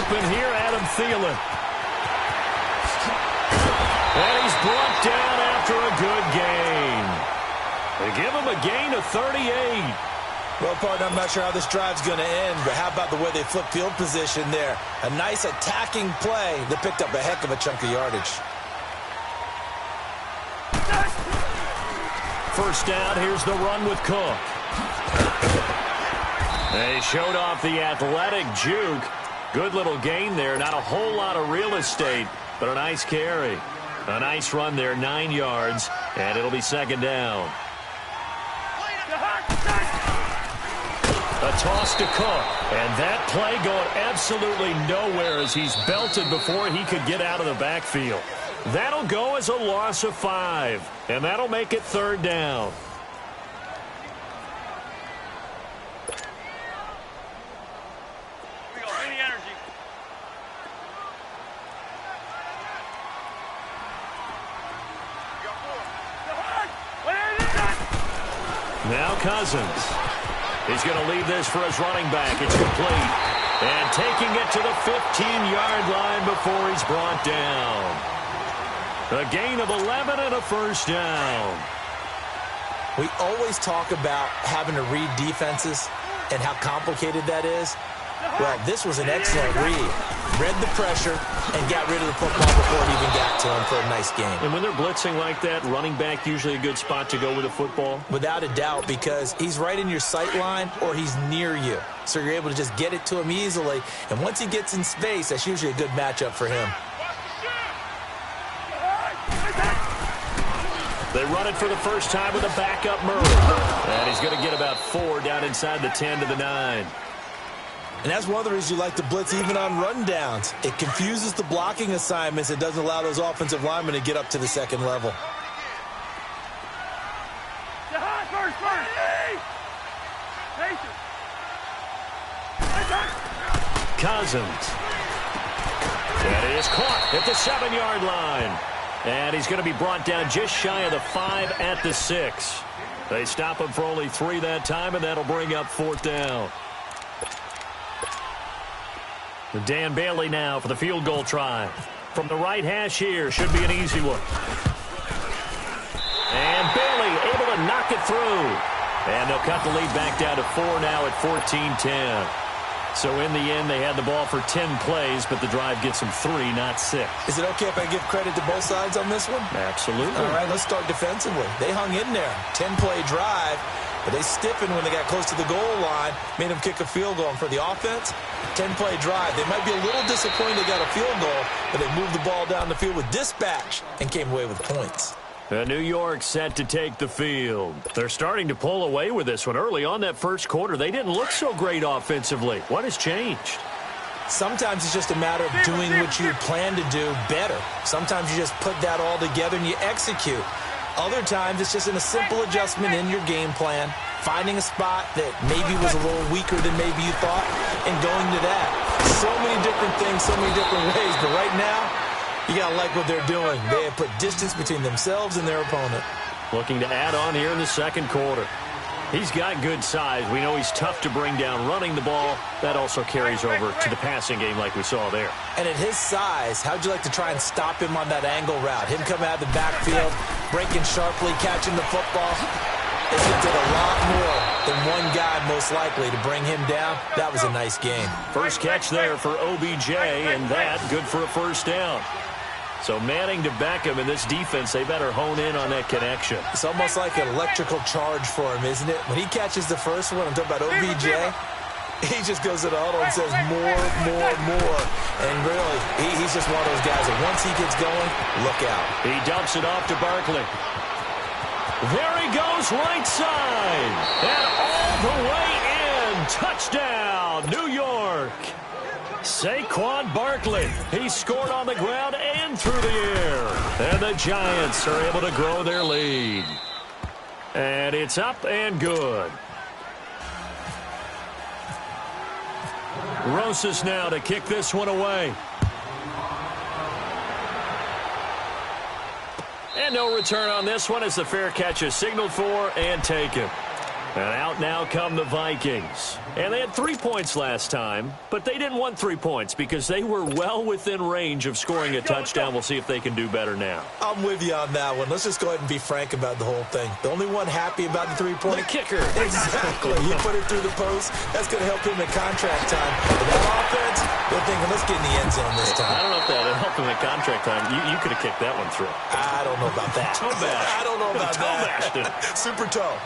Open here, Adam Thielen. And he's brought down after a good gain. They give him a gain of 38. Well, partner, I'm not sure how this drive's going to end, but how about the way they flip field position there? A nice attacking play that picked up a heck of a chunk of yardage. First down, here's the run with Cook. They showed off the athletic juke. Good little gain there. Not a whole lot of real estate, but a nice carry. A nice run there, 9 yards, and it'll be 2nd down. A toss to Cook, and that play going absolutely nowhere as he's belted before he could get out of the backfield. That'll go as a loss of 5, and that'll make it 3rd down. Here we go. Any energy. Now Cousins. He's going to leave this for his running back. It's complete. And taking it to the 15-yard line before he's brought down. A gain of 11 and a 1st down. We always talk about having to read defenses and how complicated that is. Well, this was an excellent read. Read the pressure and got rid of the football before it even got to him for a nice game. And when they're blitzing like that, running back usually a good spot to go with the football? Without a doubt, because he's right in your sight line or he's near you. So you're able to just get it to him easily. And once he gets in space, that's usually a good matchup for him. They run it for the first time with a backup Murray. And he's going to get about 4 down inside the 10 to the 9. And that's one of the reasons you like to blitz even on rundowns. It confuses the blocking assignments. It doesn't allow those offensive linemen to get up to the second level. Cousins. And he is caught at the 7-yard line. And he's going to be brought down just shy of the 5 at the 6. They stop him for only 3 that time, and that'll bring up 4th down. Dan Bailey now for the field goal try. From the right hash here, should be an easy one. And Bailey able to knock it through. And they'll cut the lead back down to 4 now at 14-10. So in the end, they had the ball for 10 plays, but the drive gets them 3, not 6. Is it okay if I give credit to both sides on this one? Absolutely. All right, let's start defensively. They hung in there. 10-play drive. But they stiffened when they got close to the goal line, made them kick a field goal. And for the offense, 10-play drive. They might be a little disappointed they got a field goal, but they moved the ball down the field with dispatch and came away with points. New York set to take the field. They're starting to pull away with this one. Early on that first quarter, they didn't look so great offensively. What has changed? Sometimes it's just a matter of doing what you plan to do better. Sometimes you just put that all together and you execute. Other times, it's just in a simple adjustment in your game plan, finding a spot that maybe was a little weaker than maybe you thought, and going to that. So many different things, so many different ways, but right now, you got to like what they're doing. They have put distance between themselves and their opponent. Looking to add on here in the second quarter. He's got good size. We know he's tough to bring down running the ball. That also carries over to the passing game like we saw there. And at his size, how'd you like to try and stop him on that angle route? Him coming out of the backfield, breaking sharply, catching the football. It did a lot more than one guy most likely to bring him down. That was a nice game. First catch there for OBJ, and that good for a 1st down. So Manning to Beckham in this defense, they better hone in on that connection. It's almost like an electrical charge for him, isn't it? When he catches the first one, I'm talking about OBJ, he just goes to the huddle and says more, more, more. And really, he's just one of those guys that once he gets going, look out. He dumps it off to Barkley. There he goes right side. And all the way in. Touchdown, New York. Saquon Barkley. He scored on the ground and through the air. And the Giants are able to grow their lead. And it's up and good. Rosas now to kick this one away. And no return on this one as the fair catch is signaled for and taken. And out now come the Vikings. And they had 3 points last time, but they didn't want 3 points because they were well within range of scoring a touchdown. We'll see if they can do better now. I'm with you on that one. Let's just go ahead and be frank about the whole thing. The only one happy about the 3-point? The kicker. Exactly. You put it through the post. That's going to help him in contract time. But that offense, they're thinking, let's get in the end zone this time. I don't know if that would help him in contract time. You could have kicked that one through. I don't know about that. Toe bash. I don't know about that. Super toe.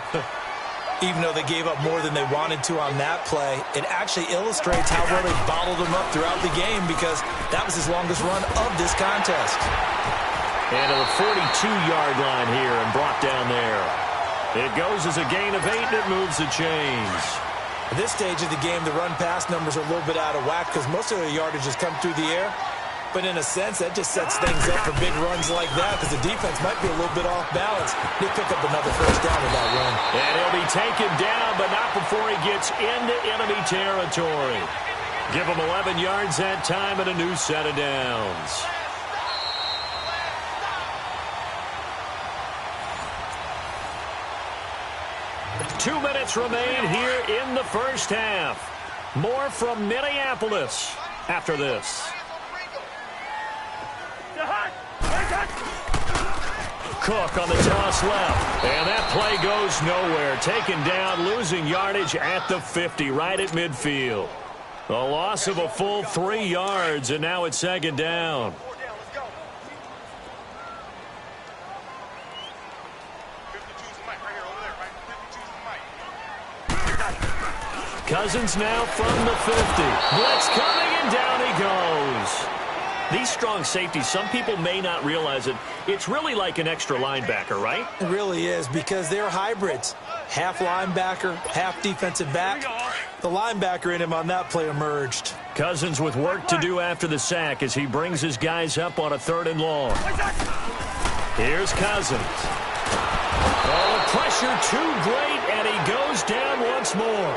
Even though they gave up more than they wanted to on that play, it actually illustrates how well they bottled him up throughout the game because that was his longest run of this contest. And to the 42-yard line here and brought down there. It goes as a gain of 8 and it moves the chains. At this stage of the game, the run-pass numbers are a little bit out of whack because most of the yardage has come through the air. But in a sense, that just sets things up for big runs like that because the defense might be a little bit off balance. They pick up another first down with that run. And he'll be taken down, but not before he gets into enemy territory. Give him 11 yards that time and a new set of downs. Two minutes remain here in the first half. More from Minneapolis after this. Cook on the toss left. And that play goes nowhere. Taken down, losing yardage at the 50, right at midfield. A loss of a full 3 yards, and now it's second down. Cousins now from the 50. Blitz coming, and down he goes. These strong safeties, some people may not realize it. It's really like an extra linebacker, right? It really is because they're hybrids. Half linebacker, half defensive back. The linebacker in him on that play emerged. Cousins with work to do after the sack as he brings his guys up on a 3rd and long. Here's Cousins. Oh, the pressure too great, and he goes down once more.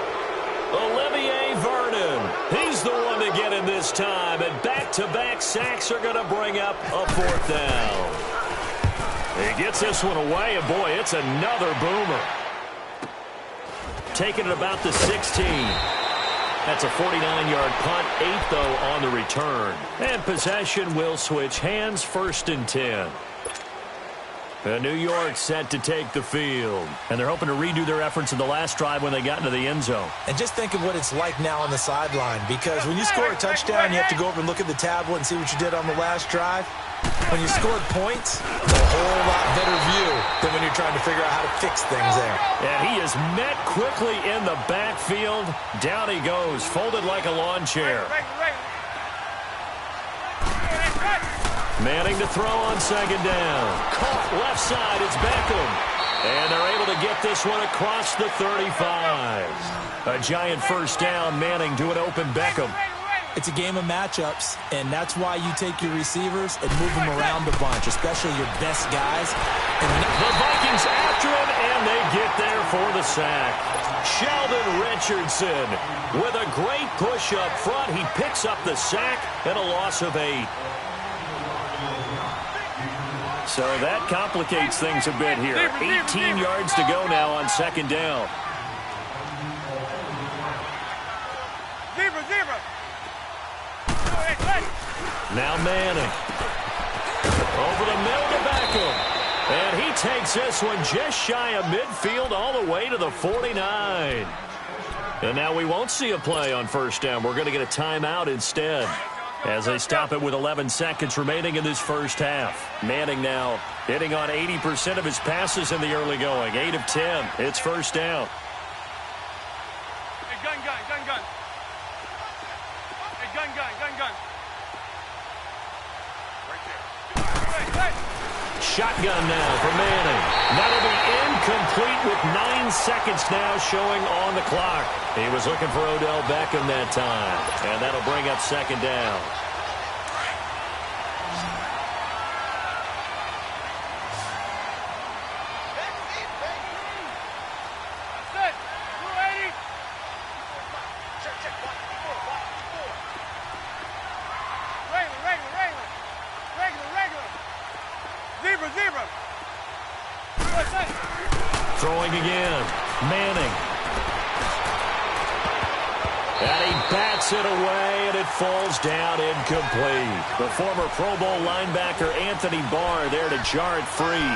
Olivier Vernon, he's the one to get in this time, and back-to-back sacks are going to bring up a 4th down. He gets this one away, and boy, it's another boomer. Taking it about the 16. That's a 49-yard punt, 8 though on the return. And possession will switch hands, 1st and 10. New York set to take the field. And they're hoping to redo their efforts in the last drive when they got into the end zone. And just think of what it's like now on the sideline, because when you score a touchdown, you have to go over and look at the tablet and see what you did on the last drive. When you scored points, it's a whole lot better view than when you're trying to figure out how to fix things there. And he is met quickly in the backfield. Down he goes, folded like a lawn chair. Manning to throw on 2nd down. Caught left side, it's Beckham. And they're able to get this one across the 35. A giant first down, Manning to an open Beckham. It's a game of matchups, and that's why you take your receivers and move them around a bunch, especially your best guys. And the Vikings after him, and they get there for the sack. Sheldon Richardson with a great push up front. He picks up the sack and a loss of 8. So that complicates things a bit here. 18 yards to go now on 2nd down. Now Manning. Over the middle to Beckham. And he takes this one just shy of midfield all the way to the 49. And now we won't see a play on 1st down. We're going to get a timeout instead, as they stop it with 11 seconds remaining in this first half. Manning now hitting on 80% of his passes in the early going. 8 of 10. It's 1st down. Hey, gun. Hey, gun. Right there. Shotgun now for Manning. That'll be incomplete with 9 seconds now showing on the clock. He was looking for Odell Beckham that time. And that'll bring up 2nd down. Throwing again. Manning. And he bats it away, and it falls down incomplete. The former Pro Bowl linebacker Anthony Barr there to jar it free.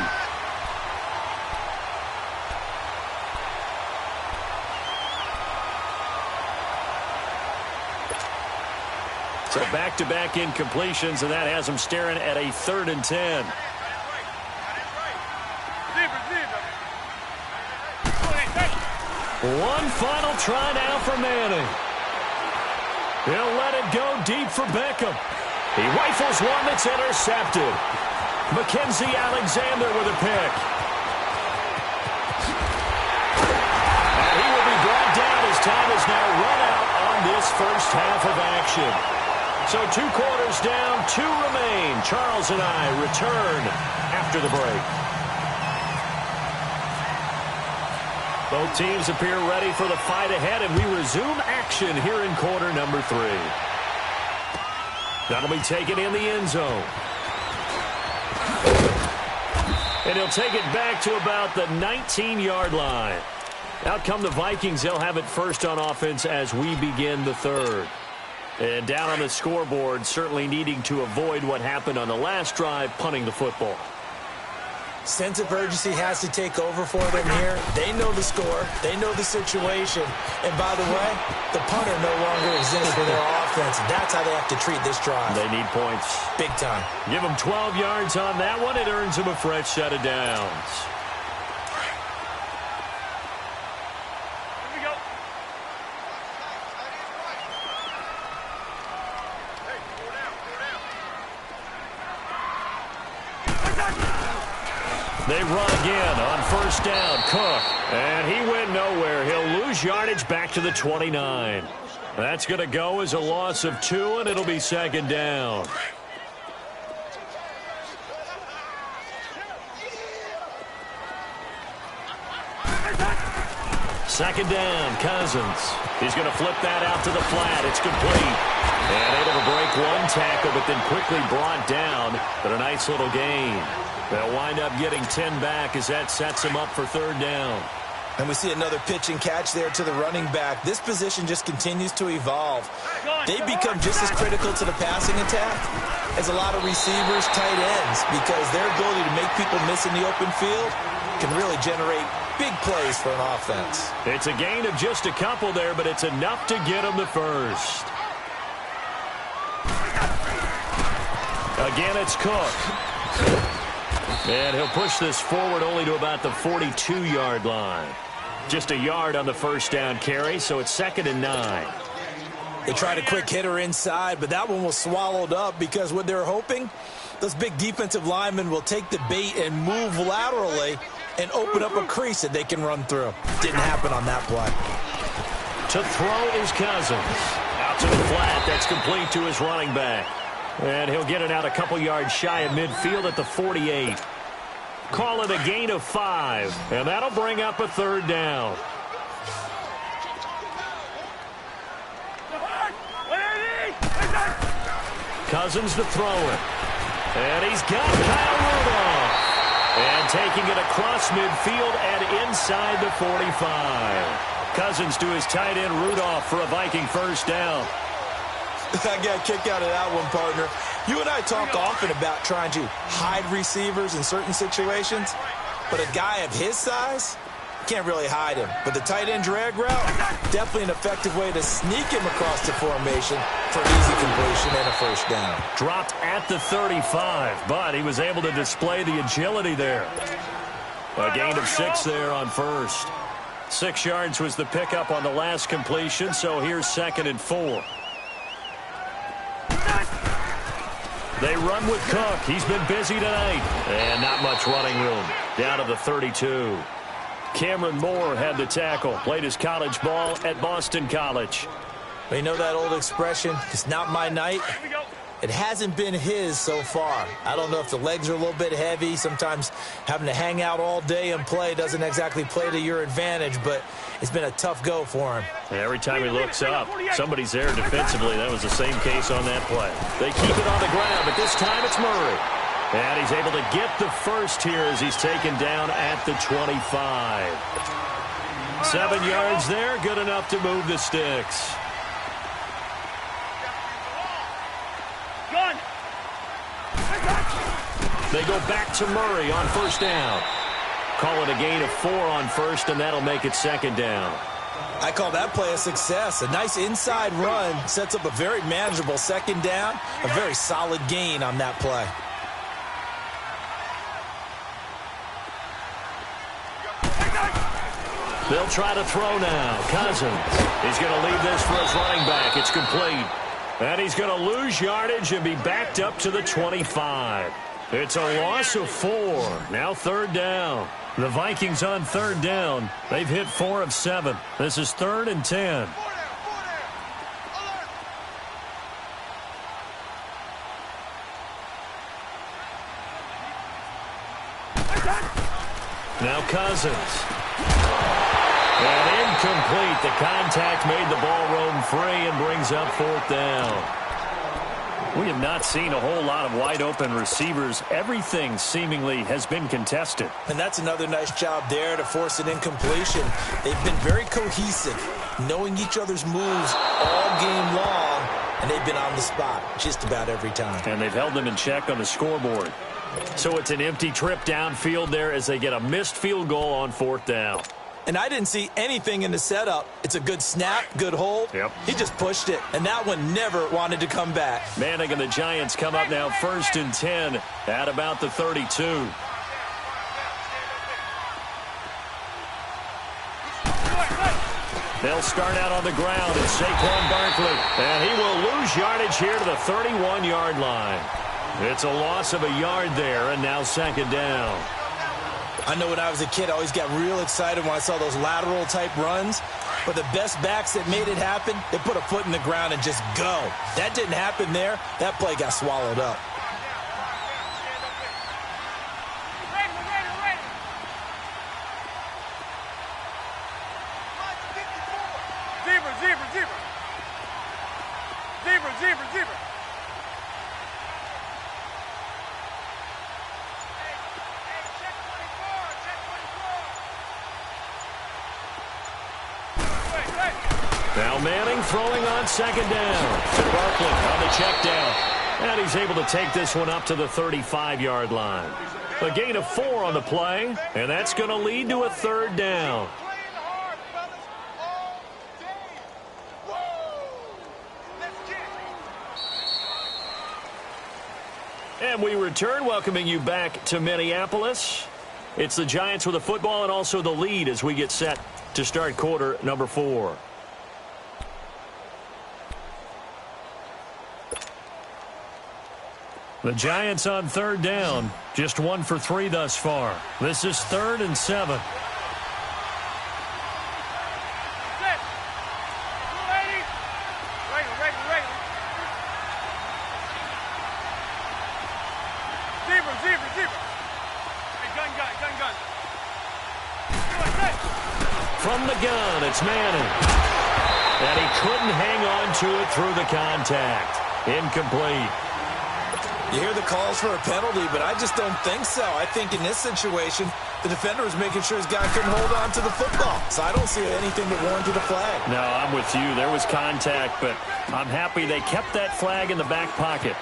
So back-to-back incompletions, and that has him staring at a 3rd and 10. One final try now for Manning. He'll let it go deep for Beckham. He rifles one that's intercepted. Mackenzie Alexander with a pick. And he will be brought down as time is now run out on this first half of action. So 2 quarters down, 2 remain. Charles and I return after the break. Both teams appear ready for the fight ahead, and we resume action here in quarter number 3. That'll be taken in the end zone. And he'll take it back to about the 19-yard line. Out come the Vikings. They'll have it first on offense as we begin the third. And down on the scoreboard, certainly needing to avoid what happened on the last drive, punting the football. Sense of urgency has to take over for them here. They know the score. They know the situation. And by the way, the punter no longer exists for their offense. That's how they have to treat this drive. They need points. Big time. Give them 12 yards on that one. It earns them a fresh set of downs. They run again on first down. Cook. And he went nowhere. He'll lose yardage back to the 29. That's going to go as a loss of 2, and it'll be second down. Second down, Cousins. He's going to flip that out to the flat. It's complete. And able to break 1 tackle, but then quickly brought down. But a nice little gain. They'll wind up getting 10 back as that sets them up for third down. And we see another pitch and catch there to the running back. This position just continues to evolve. They become just as critical to the passing attack as a lot of receivers, tight ends, because their ability to make people miss in the open field can really generate big plays for an offense. It's a gain of just a couple there, but it's enough to get them the first. Again, it's Cook. And he'll push this forward only to about the 42-yard line. Just a yard on the first down carry, so it's 2nd and 9. They tried a quick hitter inside, but that one was swallowed up because what they're hoping, those big defensive linemen will take the bait and move laterally and open up a crease that they can run through. Didn't happen on that play. To throw is Cousins. Out to the flat. That's complete to his running back. And he'll get it out a couple yards shy of midfield at the 48. Call it a gain of 5. And that'll bring up a third down. Cousins to throw it. And he's got Kyle Rudolph. And taking it across midfield and inside the 45. Cousins to his tight end Rudolph for a Viking first down. I got a kick out of that one, partner. You and I talk often about trying to hide receivers in certain situations, but a guy of his size, can't really hide him. But the tight end drag route, definitely an effective way to sneak him across the formation for an easy completion and a first down. Dropped at the 35, but he was able to display the agility there. A gain of 6 there on first. 6 yards was the pickup on the last completion, so here's 2nd and 4. They run with Cook. He's been busy tonight. And not much running room. Down to the 32. Cameron Moore had the tackle. Played his college ball at Boston College. You know that old expression, it's not my night? It hasn't been his so far. I don't know if the legs are a little bit heavy. Sometimes having to hang out all day and play doesn't exactly play to your advantage, but it's been a tough go for him. Every time he looks up, somebody's there defensively. That was the same case on that play. They keep it on the ground, but this time it's Murray. And he's able to get the first here as he's taken down at the 25. 7 yards there, good enough to move the sticks. They go back to Murray on first down. Call it a gain of 4 on first, and that'll make it 2nd down. I call that play a success. A nice inside run sets up a very manageable 2nd down. A very solid gain on that play. They'll try to throw now. Cousins. He's going to leave this for his running back. It's complete. And he's going to lose yardage and be backed up to the 25. It's a loss of 4. Now 3rd down. The Vikings on 3rd down. They've hit 4 of 7. This is 3rd and 10. Now Cousins. And incomplete. The contact made the ball roam free and brings up 4th down. We have not seen a whole lot of wide-open receivers. Everything seemingly has been contested. And that's another nice job there to force an incompletion. They've been very cohesive, knowing each other's moves all game long, and they've been on the spot just about every time. And they've held them in check on the scoreboard. So it's an empty trip downfield there as they get a missed field goal on 4th down. And I didn't see anything in the setup. It's a good snap, good hold. Yep. He just pushed it, and that one never wanted to come back. Manning and the Giants come up now 1st and 10 at about the 32. They'll start out on the ground. It's Saquon Barkley. And he will lose yardage here to the 31-yard line. It's a loss of a yard there, and now 2nd down. I know when I was a kid, I always got real excited when I saw those lateral-type runs. But the best backs that made it happen, they put a foot in the ground and just go. That didn't happen there. That play got swallowed up. Zebra. Now Manning throwing on 2nd down to Barkley on the check down. And he's able to take this one up to the 35-yard line. A gain of 4 on the play, and that's going to lead to a 3rd down. And we return, welcoming you back to Minneapolis. It's the Giants with the football and also the lead as we get set to start quarter number 4. The Giants on 3rd down, just 1 for 3 thus far. This is 3rd and 7. From the gun, it's Manning. And he couldn't hang on to it through the contact. Incomplete. You hear the calls for a penalty, but I just don't think so. I think in this situation, the defender was making sure his guy couldn't hold on to the football. So I don't see anything that warranted a flag. No, I'm with you. There was contact, but I'm happy they kept that flag in the back pocket.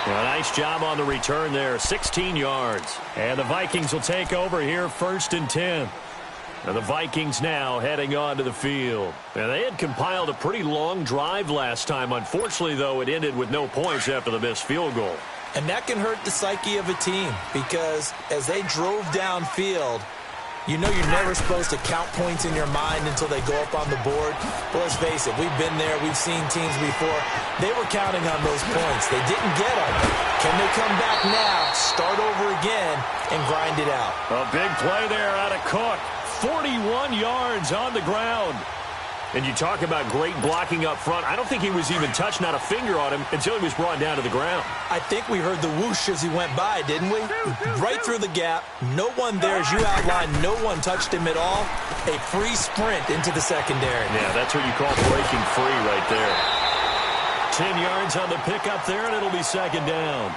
Well, nice job on the return there, 16 yards. And the Vikings will take over here, 1st and 10. And the Vikings now heading onto the field. And they had compiled a pretty long drive last time. Unfortunately, though, it ended with no points after the missed field goal. And that can hurt the psyche of a team because as they drove downfield, you know you're never supposed to count points in your mind until they go up on the board. But let's face it, we've been there. We've seen teams before. They were counting on those points. They didn't get them. Can they come back now, start over again, and grind it out? A big play there out of Cook. 41 yards on the ground. And you talk about great blocking up front. I don't think he was even touched, not a finger on him, until he was brought down to the ground. I think we heard the whoosh as he went by, didn't we? Right through the gap. No one there, as you outlined. No one touched him at all. A free sprint into the secondary. Yeah, that's what you call breaking free right there. 10 yards on the pickup there, and it'll be 2nd down.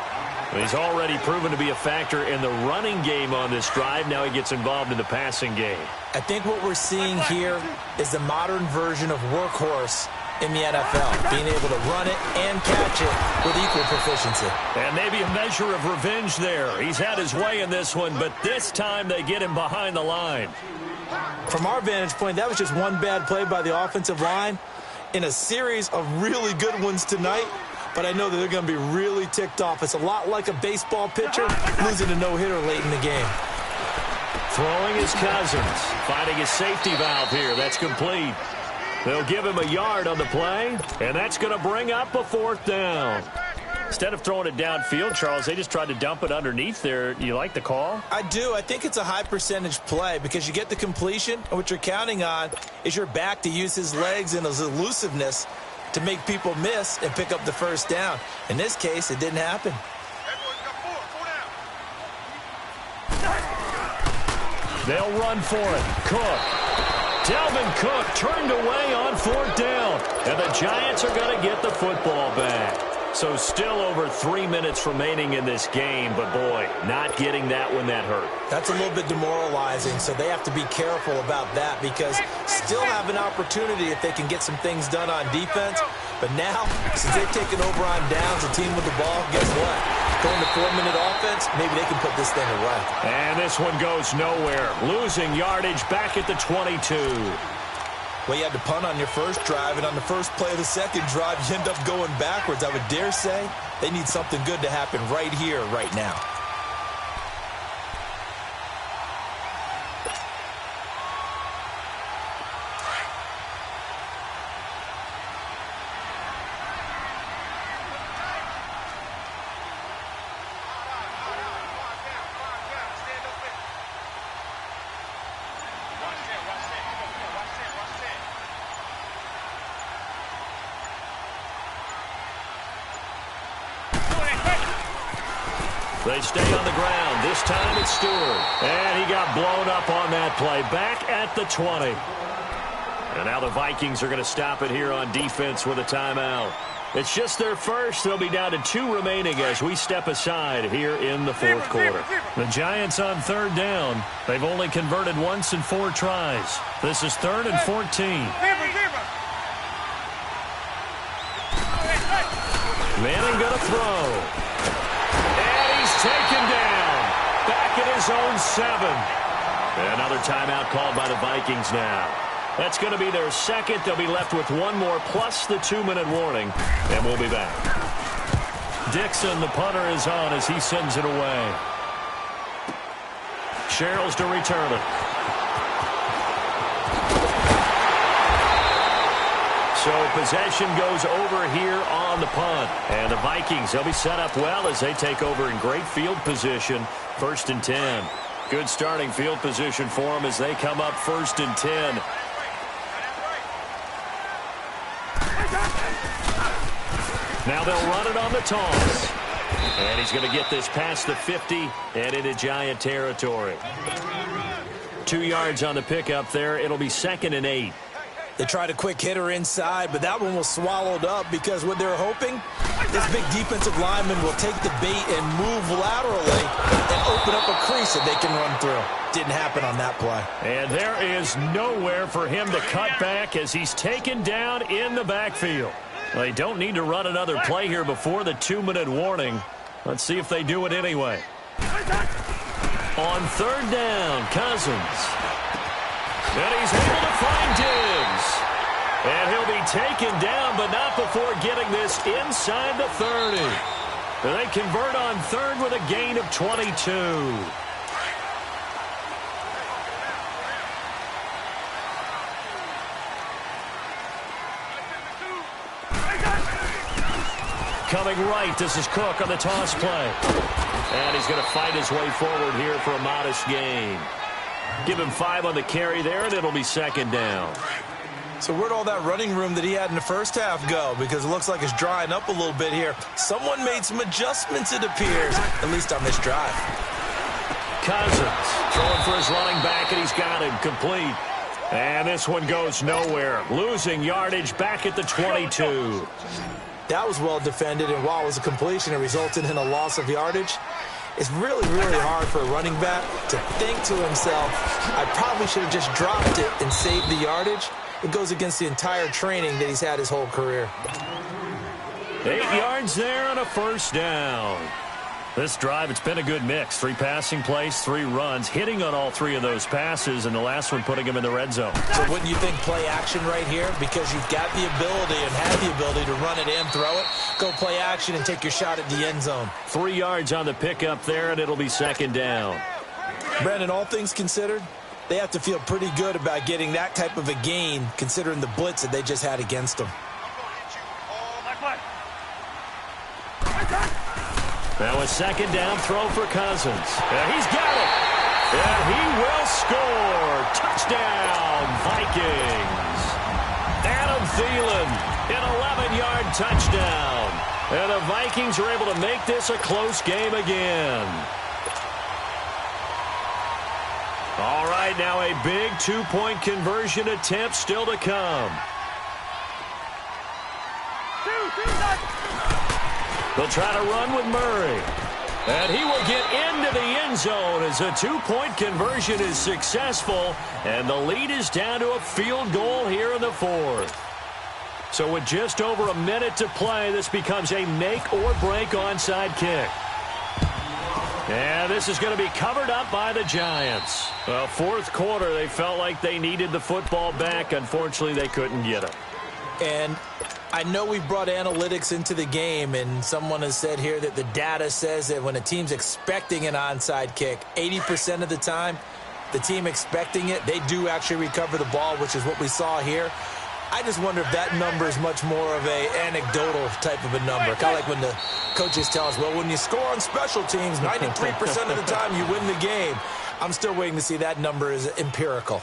He's already proven to be a factor in the running game on this drive. Now he gets involved in the passing game. I think what we're seeing here is the modern version of workhorse in the NFL, being able to run it and catch it with equal proficiency. And maybe a measure of revenge there. He's had his way in this one, but this time they get him behind the line. From our vantage point, that was just one bad play by the offensive line in a series of really good ones tonight. But I know that they're going to be really ticked off. It's a lot like a baseball pitcher losing a no-hitter late in the game. Throwing is Cousins, finding his safety valve here. That's complete. They'll give him a yard on the play, and that's going to bring up a 4th down. Instead of throwing it downfield, Charles, they just tried to dump it underneath there. Do you like the call? I do. I think it's a high-percentage play because you get the completion, and what you're counting on is your back to use his legs and his elusiveness to make people miss and pick up the 1st down. In this case, it didn't happen. They'll run for it. Cook. Dalvin Cook turned away on 4th down. And the Giants are going to get the football back. So still over 3 minutes remaining in this game. But, boy, not getting that when that hurt. That's a little bit demoralizing, so they have to be careful about that because still have an opportunity if they can get some things done on defense. But now, since they've taken over on downs, the team with the ball, guess what? Going to 4-minute offense, maybe they can put this thing away. And this one goes nowhere. Losing yardage back at the 22. Well, you had to punt on your first drive, and on the first play of the second drive, you end up going backwards. I would dare say they need something good to happen right here, right now. They stay on the ground. This time it's Stewart. And he got blown up on that play. Back at the 20. And now the Vikings are going to stop it here on defense with a timeout. It's just their first. They'll be down to 2 remaining as we step aside here in the 4th quarter. The Giants on 3rd down. They've only converted once in 4 tries. This is 3rd and 14. Manning going to throw. Taken down. Back at his own 7. Another timeout called by the Vikings now. That's going to be their second. They'll be left with 1 more plus the 2-minute warning. And we'll be back. Dixon, the punter, is on as he sends it away. Sherrills to return it. So possession goes over here on the punt. And the Vikings, they'll be set up well as they take over in great field position. 1st and 10. Good starting field position for them as they come up 1st and 10. Now they'll run it on the toss. And he's going to get this past the 50 and into Giant territory. 2 yards on the pickup there. It'll be 2nd and 8. They tried a quick hitter inside, but that one was swallowed up because what they're hoping, this big defensive lineman will take the bait and move laterally and open up a crease that they can run through. Didn't happen on that play. And there is nowhere for him to cut back as he's taken down in the backfield. They don't need to run another play here before the 2-minute warning. Let's see if they do it anyway. On 3rd down, Cousins. And he's able to find Diggs. And he'll be taken down, but not before getting this inside the 30. And they convert on 3rd with a gain of 22. Coming right, this is Cook on the toss play. And he's going to fight his way forward here for a modest gain. Give him 5 on the carry there, and it'll be 2nd down. So where'd all that running room that he had in the first half go? Because it looks like it's drying up a little bit here. Someone made some adjustments, it appears, at least on this drive. Cousins throwing for his running back, and he's got him complete. And this one goes nowhere. Losing yardage back at the 22. That was well defended, and while it was a completion, it resulted in a loss of yardage. It's really, really hard for a running back to think to himself, I probably should have just dropped it and saved the yardage. It goes against the entire training that he's had his whole career. 8 yards there and a 1st down. This drive, it's been a good mix. 3 passing plays, 3 runs, hitting on all 3 of those passes, and the last one putting him in the red zone. So wouldn't you think play action right here? Because you've got the ability and have the ability to run it and throw it. Go play action and take your shot at the end zone. 3 yards on the pickup there, and it'll be 2nd down. Brandon, all things considered, they have to feel pretty good about getting that type of a gain, considering the blitz that they just had against them. Now a 2nd down throw for Cousins. And he's got it. And he will score. Touchdown, Vikings. Adam Thielen, an 11-yard touchdown. And the Vikings are able to make this a close game again. All right, now a big two-point conversion attempt still to come. They'll try to run with Murray. And he will get into the end zone as a two-point conversion is successful. And the lead is down to a field goal here in the fourth. So with just over a minute to play, this becomes a make-or-break onside kick. And this is going to be covered up by the Giants. Well, fourth quarter, they felt like they needed the football back. Unfortunately, they couldn't get it. And I know we've brought analytics into the game, and someone has said here that the data says that when a team's expecting an onside kick, 80% of the time, the team expecting it, they do actually recover the ball, which is what we saw here. I just wonder if that number is much more of a anecdotal type of a number. Kind of like when the coaches tell us, well, when you score on special teams, 93% of the time you win the game. I'm still waiting to see that number is empirical.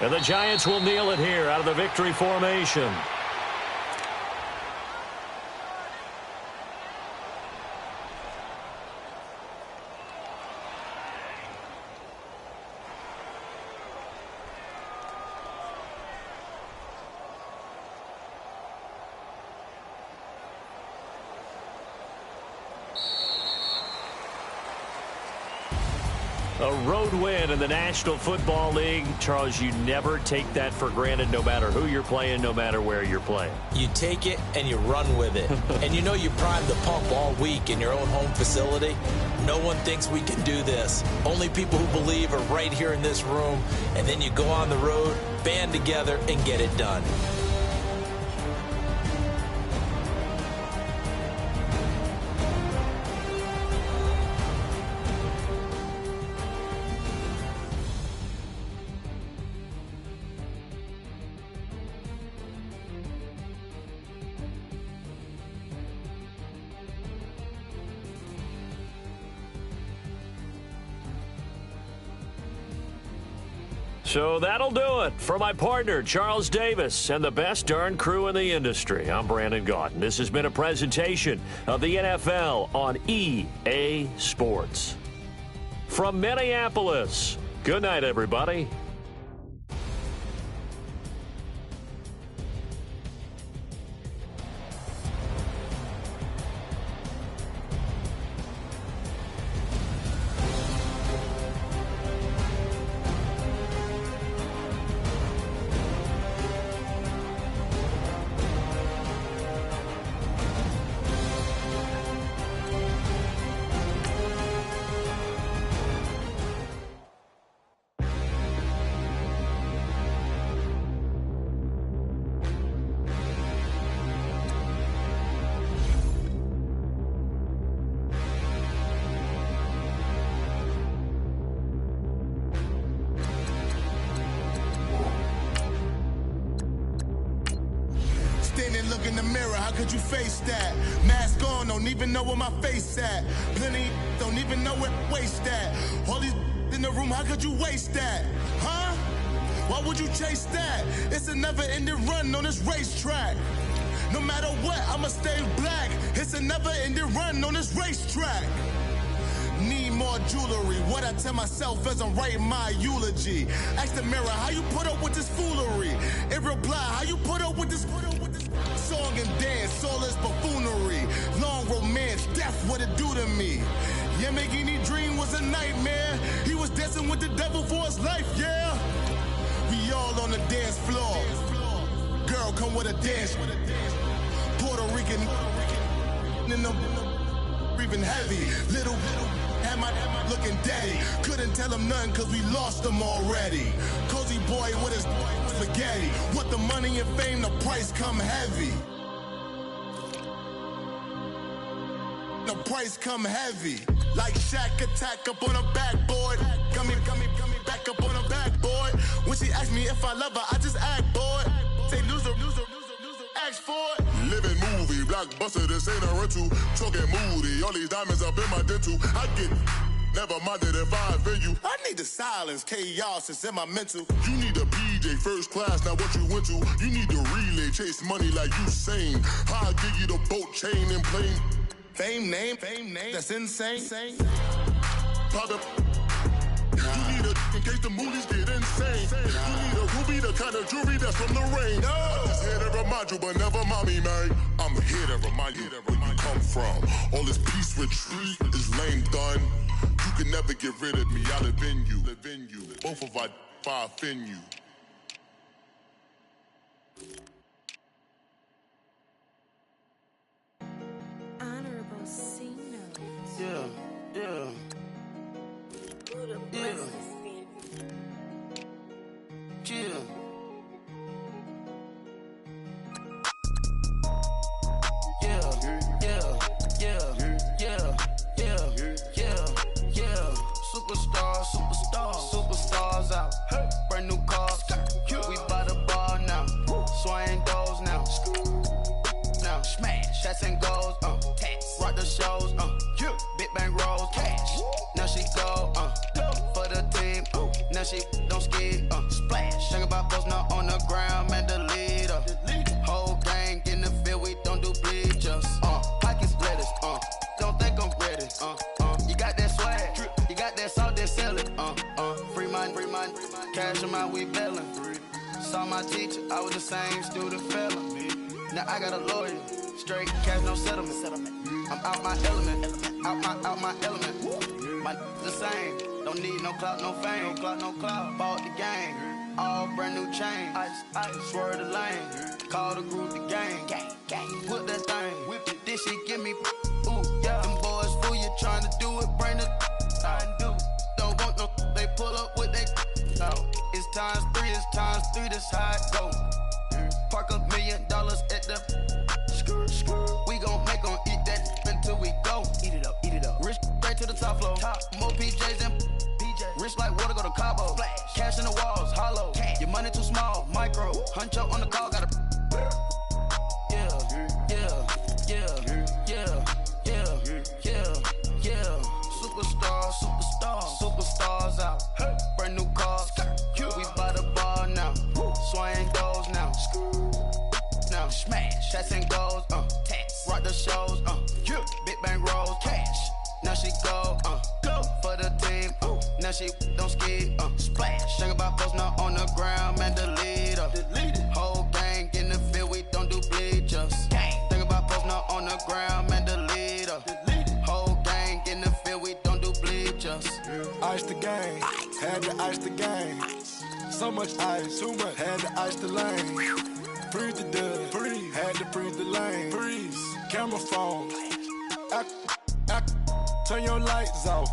And the Giants will kneel it here out of the victory formation. A road win in the National Football League. Charles, you never take that for granted no matter who you're playing, no matter where you're playing. You take it and you run with it. And you know you primed the pump all week in your own home facility. No one thinks we can do this. Only people who believe are right here in this room. And then you go on the road, band together, and get it done. So that'll do it for my partner, Charles Davis, and the best darn crew in the industry. I'm Brandon Gaudin. This has been a presentation of the NFL on EA Sports. From Minneapolis, good night, everybody. Look in the mirror, how could you face that? Mask on, don't even know where my face at. Plenty don't even know where waste at. All these in the room, how could you waste that? Huh? Why would you chase that? It's a never-ending run on this racetrack. No matter what, I'ma stay black. It's a never-ending run on this racetrack. Need more jewelry. What I tell myself as I'm writing my eulogy. Ask the mirror, how you put up with this foolery? It reply, how you put up with this song and dance, all this buffoonery. Long romance, death, what it do to me? Yeah, making me dream was a nightmare. He was dancing with the devil for his life, yeah. We all on the dance floor. Girl, come with a dance. Puerto Rican in the breathing heavy. Little had my looking daddy. Couldn't tell him nothing cause we lost him already. Cozy boy with his spaghetti. Want the money and fame, the price come heavy. The price come heavy. Like Shaq attack up on a backboard. Come back up on a backboard. When she asked me if I love her, I just act bored. Say loser, ask for it. Living movie, blockbuster, this ain't a rental. Talking moody, all these diamonds up in my dental. I get never minded if I offend you. I need the silence, chaos is in my mental. You need a PJ, first class, not what you went to. You need the relay, chase money like you sane. I'll give you the boat, chain, and plane. Fame name, that's insane. Pop up. You need a in case the movies get insane. You need a ruby, the kind of jewelry that's from the rain. I'm just here to remind you, but never mommy, man. I'm here to remind you where you come from. All this peace retreat is lame done. You can never get rid of me. I live in you. Both of our fire fin you. Honorable C notes. Yeah. Superstars out. Brand new cars. We by the bar now. Swaying doors now. Now smash. Shots and goals. Rock the shows. Big bang rolls. Cash. Now she go. For the team. Now she don't ski. Splash. Think about post now on the ground. Man, the leader. Whole gang in the field. We don't do bleachers. Pockets lettuce. Don't think I'm ready. You got that swag. You got that salt that sell it. Free mind. Cash amount, we bailin'. Saw my teacher, I was the same student fella. Now I got a lawyer. Straight cash, no settlement. I'm out my element. Out my element. My the same. Don't need no clout, no fame. No clout. Bought the game. All brand new chain. Ice. Swerve the lane. Call the group the gang. Put that thing. Whip it. This shit give me. Ooh, yeah. Them boys fool you trying to do it. Bring it. I do. Don't want no. They pull up with they. It's times three. This how it go. Park $1 million at the. We gon' make 'em eat that until we go. Eat it up. Rich straight to the top floor. More PJs and PJ. Rich like water, go to Cabo. Splash. Cash in the walls, hollow. Cash. Your money too small, micro. Huncho on the call, gotta. Superstars out. Brand new cars. We by the bar now. Swaying doors now. Now smash. Shots and goals. Rock the shows. Big bang rolls. Cash. Now she go. For the team. Now she don't ski. Splash. Think about post now on the ground. Man, the leader. Whole gang in the field. We don't do bleachers. Think about post now on the ground. Man, the leader. Whole gang in the field. We don't do bleachers. Ice the game, had to ice the game. So much ice, too much, had to ice the lane. Freeze the dub, freeze, had to freeze the lane. Freeze, camera phone, turn your lights off.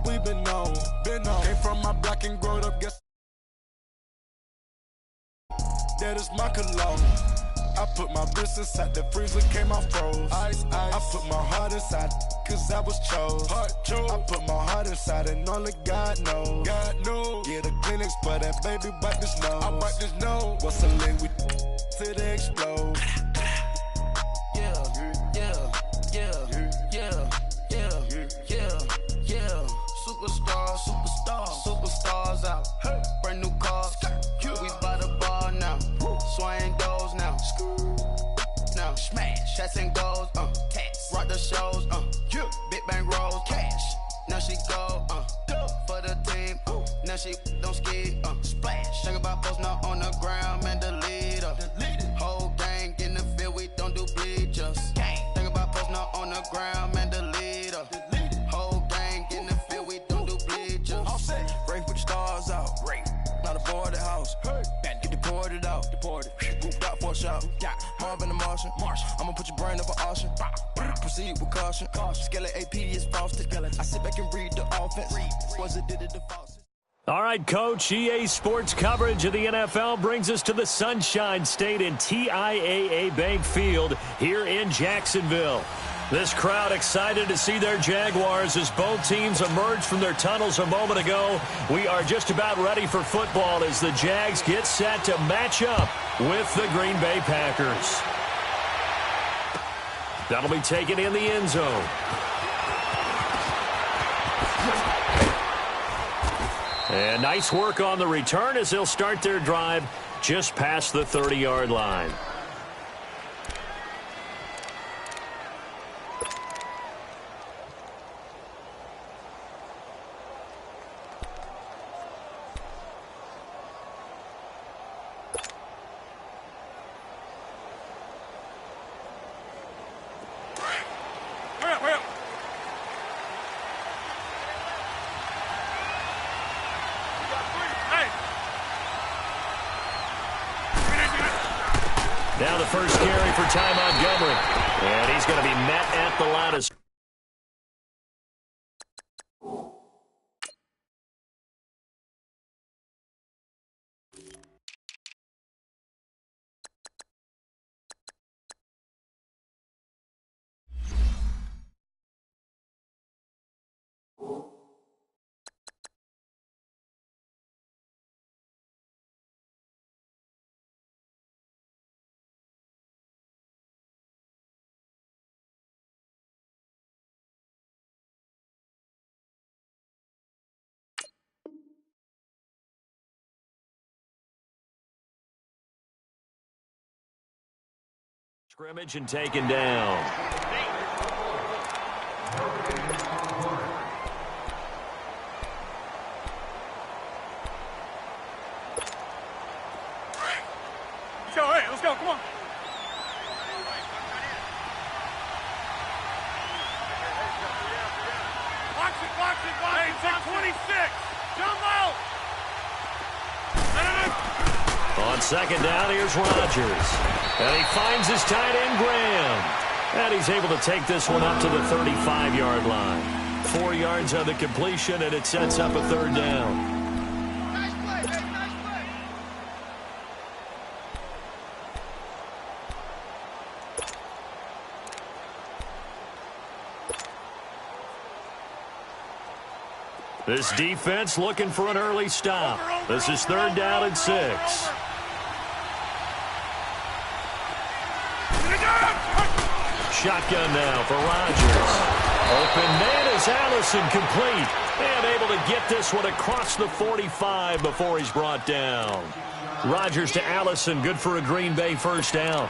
We been on, came from my block and growed up, guess that is my cologne. I put my wrist inside the freezer, came out froze. Ice. I put my heart inside, cause I was chose. I put my heart inside and only God knows. Yeah, the clinics, but that baby bite this nose. I bite this nose. What's the link with till they explode? Superstars out. Brand new cars. We by the bar now. Swaying doors now. Now smash. Shots and goals. Rock the shows. Big bang rolls. Cash. Now she go. For the team. Now she don't ski. Splash. Think about post now on the ground. Man, the leader. Whole gang in the field. We don't do bleachers. Think about post now on the ground. Man, the leader. Whole gang in the field. We don't do bleachers. All set. Break with the stars out. Not a board the house. Get deported out. Roofed out for a shot. Marvin the Martian. I'ma put your brain up for auction. proceed with caution. Skeleton AP is frosted. I sit back and read the offense. Was it did it the false? All right, Coach, EA Sports coverage of the NFL brings us to the Sunshine State in TIAA Bank Field here in Jacksonville. This crowd excited to see their Jaguars as both teams emerged from their tunnels a moment ago. We are just about ready for football as the Jags get set to match up with the Green Bay Packers. That'll be taken in the end zone. And nice work on the return as they'll start their drive just past the 30-yard line. Now the first carry for Ty Montgomery. And he's going to be met at the line of scrimmage and taken down. Let's go, come on. Box it. Hey, take 26. Jump out. On second down, here's Rodgers. And he finds his tight end, Graham. And he's able to take this one up to the 35-yard line. 4 yards on the completion, and it sets up a third down. Nice play, nice play. This defense looking for an early stop. This is third down and 6. Shotgun now for Rodgers. Open man is Allison, complete. And able to get this one across the 45 before he's brought down. Rodgers to Allison, good for a Green Bay first down.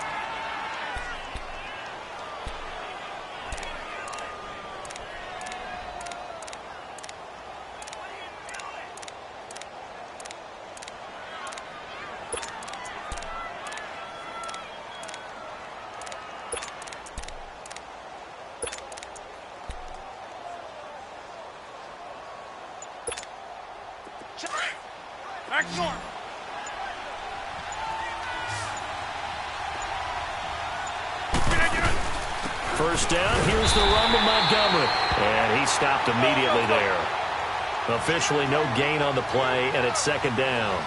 Back north. First down, here's the run to Montgomery. And he stopped immediately there. Officially no gain on the play, and it's second down.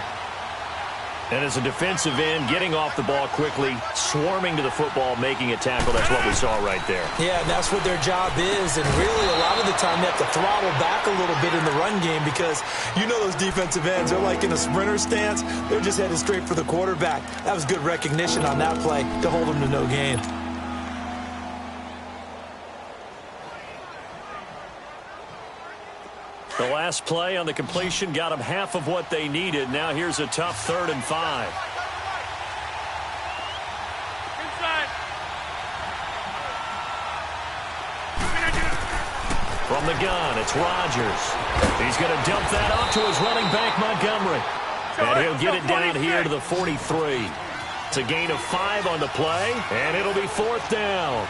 And as a defensive end, getting off the ball quickly, swarming to the football, making a tackle, that's what we saw right there. Yeah, and that's what their job is. And really, a lot of the time, they have to throttle back a little bit in the run game because you know those defensive ends, they're like in a sprinter stance. They're just headed straight for the quarterback. That was good recognition on that play to hold them to no gain. The last play on the completion got them half of what they needed. Now here's a tough 3rd and 5. Inside. From the gun, it's Rodgers. He's going to dump that off to his running back, Montgomery. And he'll get it down here to the 43. It's a gain of 5 on the play, and it'll be 4th down.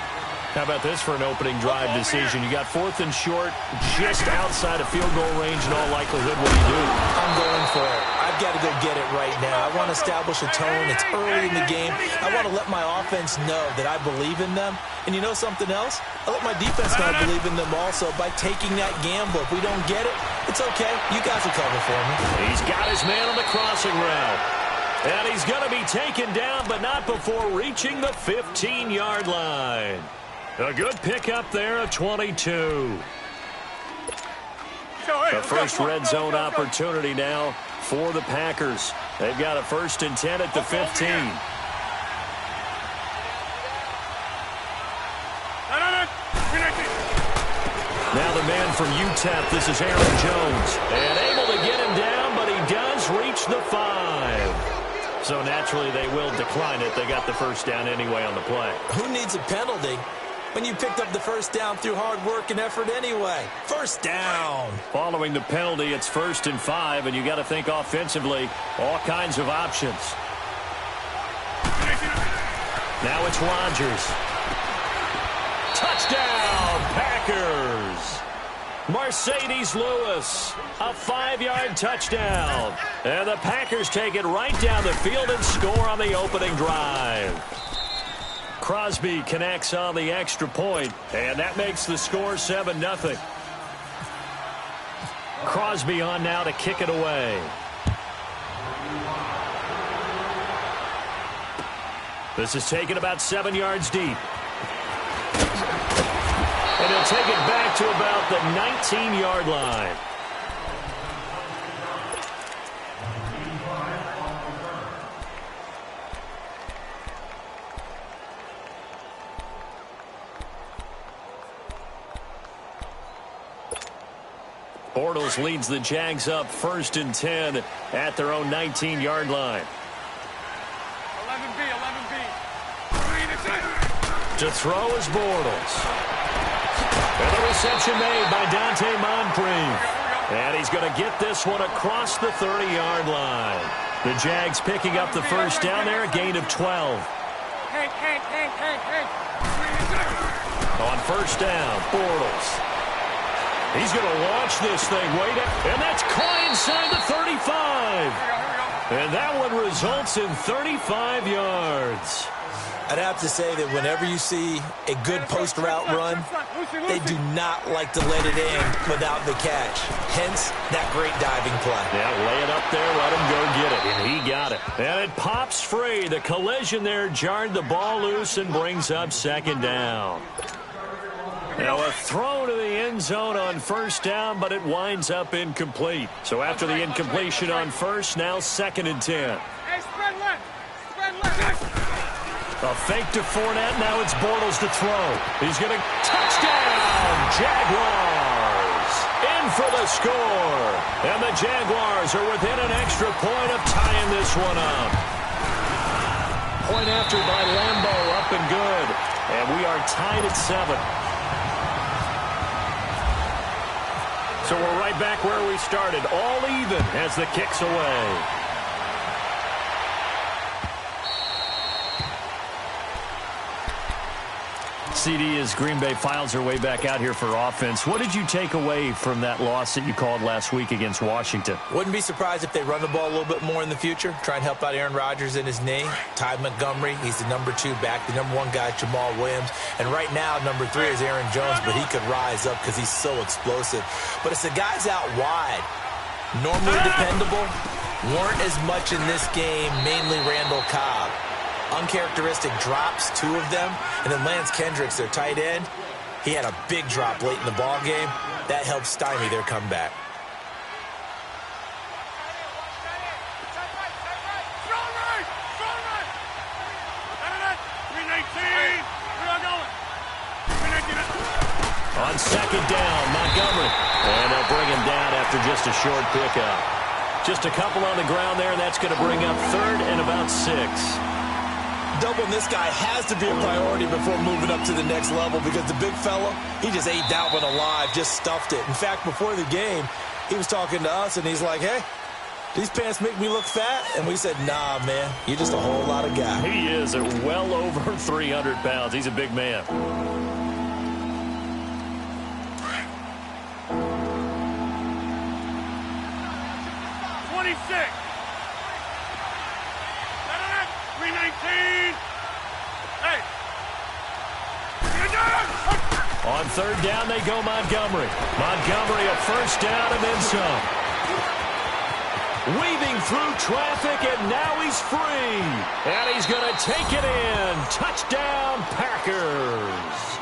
How about this for an opening drive decision? You got 4th and short, just outside of field goal range in all likelihood. What do you do? I'm going for it. I I've got to go get it right now. I want to establish a tone. It's early in the game. I want to let my offense know that I believe in them. And you know something else? I let my defense know I believe in them also by taking that gamble. If we don't get it, it's okay. You guys will cover for me. He's got his man on the crossing route. And he's going to be taken down, but not before reaching the 15-yard line. A good pickup there at 22. The first red zone opportunity now for the Packers. They've got a 1st and 10 at the 15. Now the man from UTEP, this is Aaron Jones. And able to get him down, but he does reach the 5. So naturally they will decline it. They got the first down anyway on the play. Who needs a penalty when you picked up the first down through hard work and effort anyway? First down. Following the penalty, it's 1st and 5, and you got to think offensively, all kinds of options. Now it's Rodgers. Touchdown, Packers. Mercedes Lewis, a 5-yard touchdown. And the Packers take it right down the field and score on the opening drive. Crosby connects on the extra point, and that makes the score 7-0. Crosby on now to kick it away. This is taken about 7 yards deep. And he'll take it back to about the 19-yard line. Bortles leads the Jags up 1st and 10 at their own 19-yard line. 11B. To throw is Bortles. And the reception made by Dante Moncrief. And he's going to get this one across the 30-yard line. The Jags picking up the first down there, a gain of 12. On first down, Bortles. He's going to launch this thing way down. And that's caught inside the 35. And that one results in 35 yards. I'd have to say that whenever you see a good post route run, they do not like to let it in without the catch. Hence, that great diving play. Yeah, lay it up there, let him go get it. And he got it. And it pops free. The collision there jarred the ball loose and brings up 2nd down. Now a throw to the end zone on first down, but it winds up incomplete. So after the incompletion on first, now 2nd and 10. Hey, spread left. A fake to Fournette. Now it's Bortles to throw. He's going to touchdown, Jaguars. In for the score. And the Jaguars are within an extra point of tying this one up. Point after by Lambeau, up and good. And we are tied at 7. So we're right back where we started, all even as the kick's away. CD, as Green Bay files their way back out here for offense, what did you take away from that loss that you called last week against Washington? Wouldn't be surprised if they run the ball a little bit more in the future, try and help out Aaron Rodgers in his knee. Ty Montgomery, he's the number 2 back. The number 1 guy is Jamal Williams. And right now, number 3 is Aaron Jones, but he could rise up because he's so explosive. But it's the guys out wide, normally dependable, weren't as much in this game, mainly Randall Cobb. Uncharacteristic drops, 2 of them. And then Lance Kendricks, their tight end, he had a big drop late in the ball game. That helped stymie their comeback. On 2nd down, Montgomery. And they'll bring him down after just a short pickup. Just a couple on the ground there, and that's going to bring up 3rd and about 6. Doubling this guy has to be a priority before moving up to the next level because the big fella, he just ate that one alive, just stuffed it. In fact, before the game, he was talking to us, and he's like, hey, these pants make me look fat? And we said, nah, man, you're just a whole lot of guy. He is at well over 300 pounds. He's a big man. 319. Hey. On third down, they go Montgomery. Montgomery, a first down and then some. Weaving through traffic, and now he's free. And he's going to take it in. Touchdown, Packers.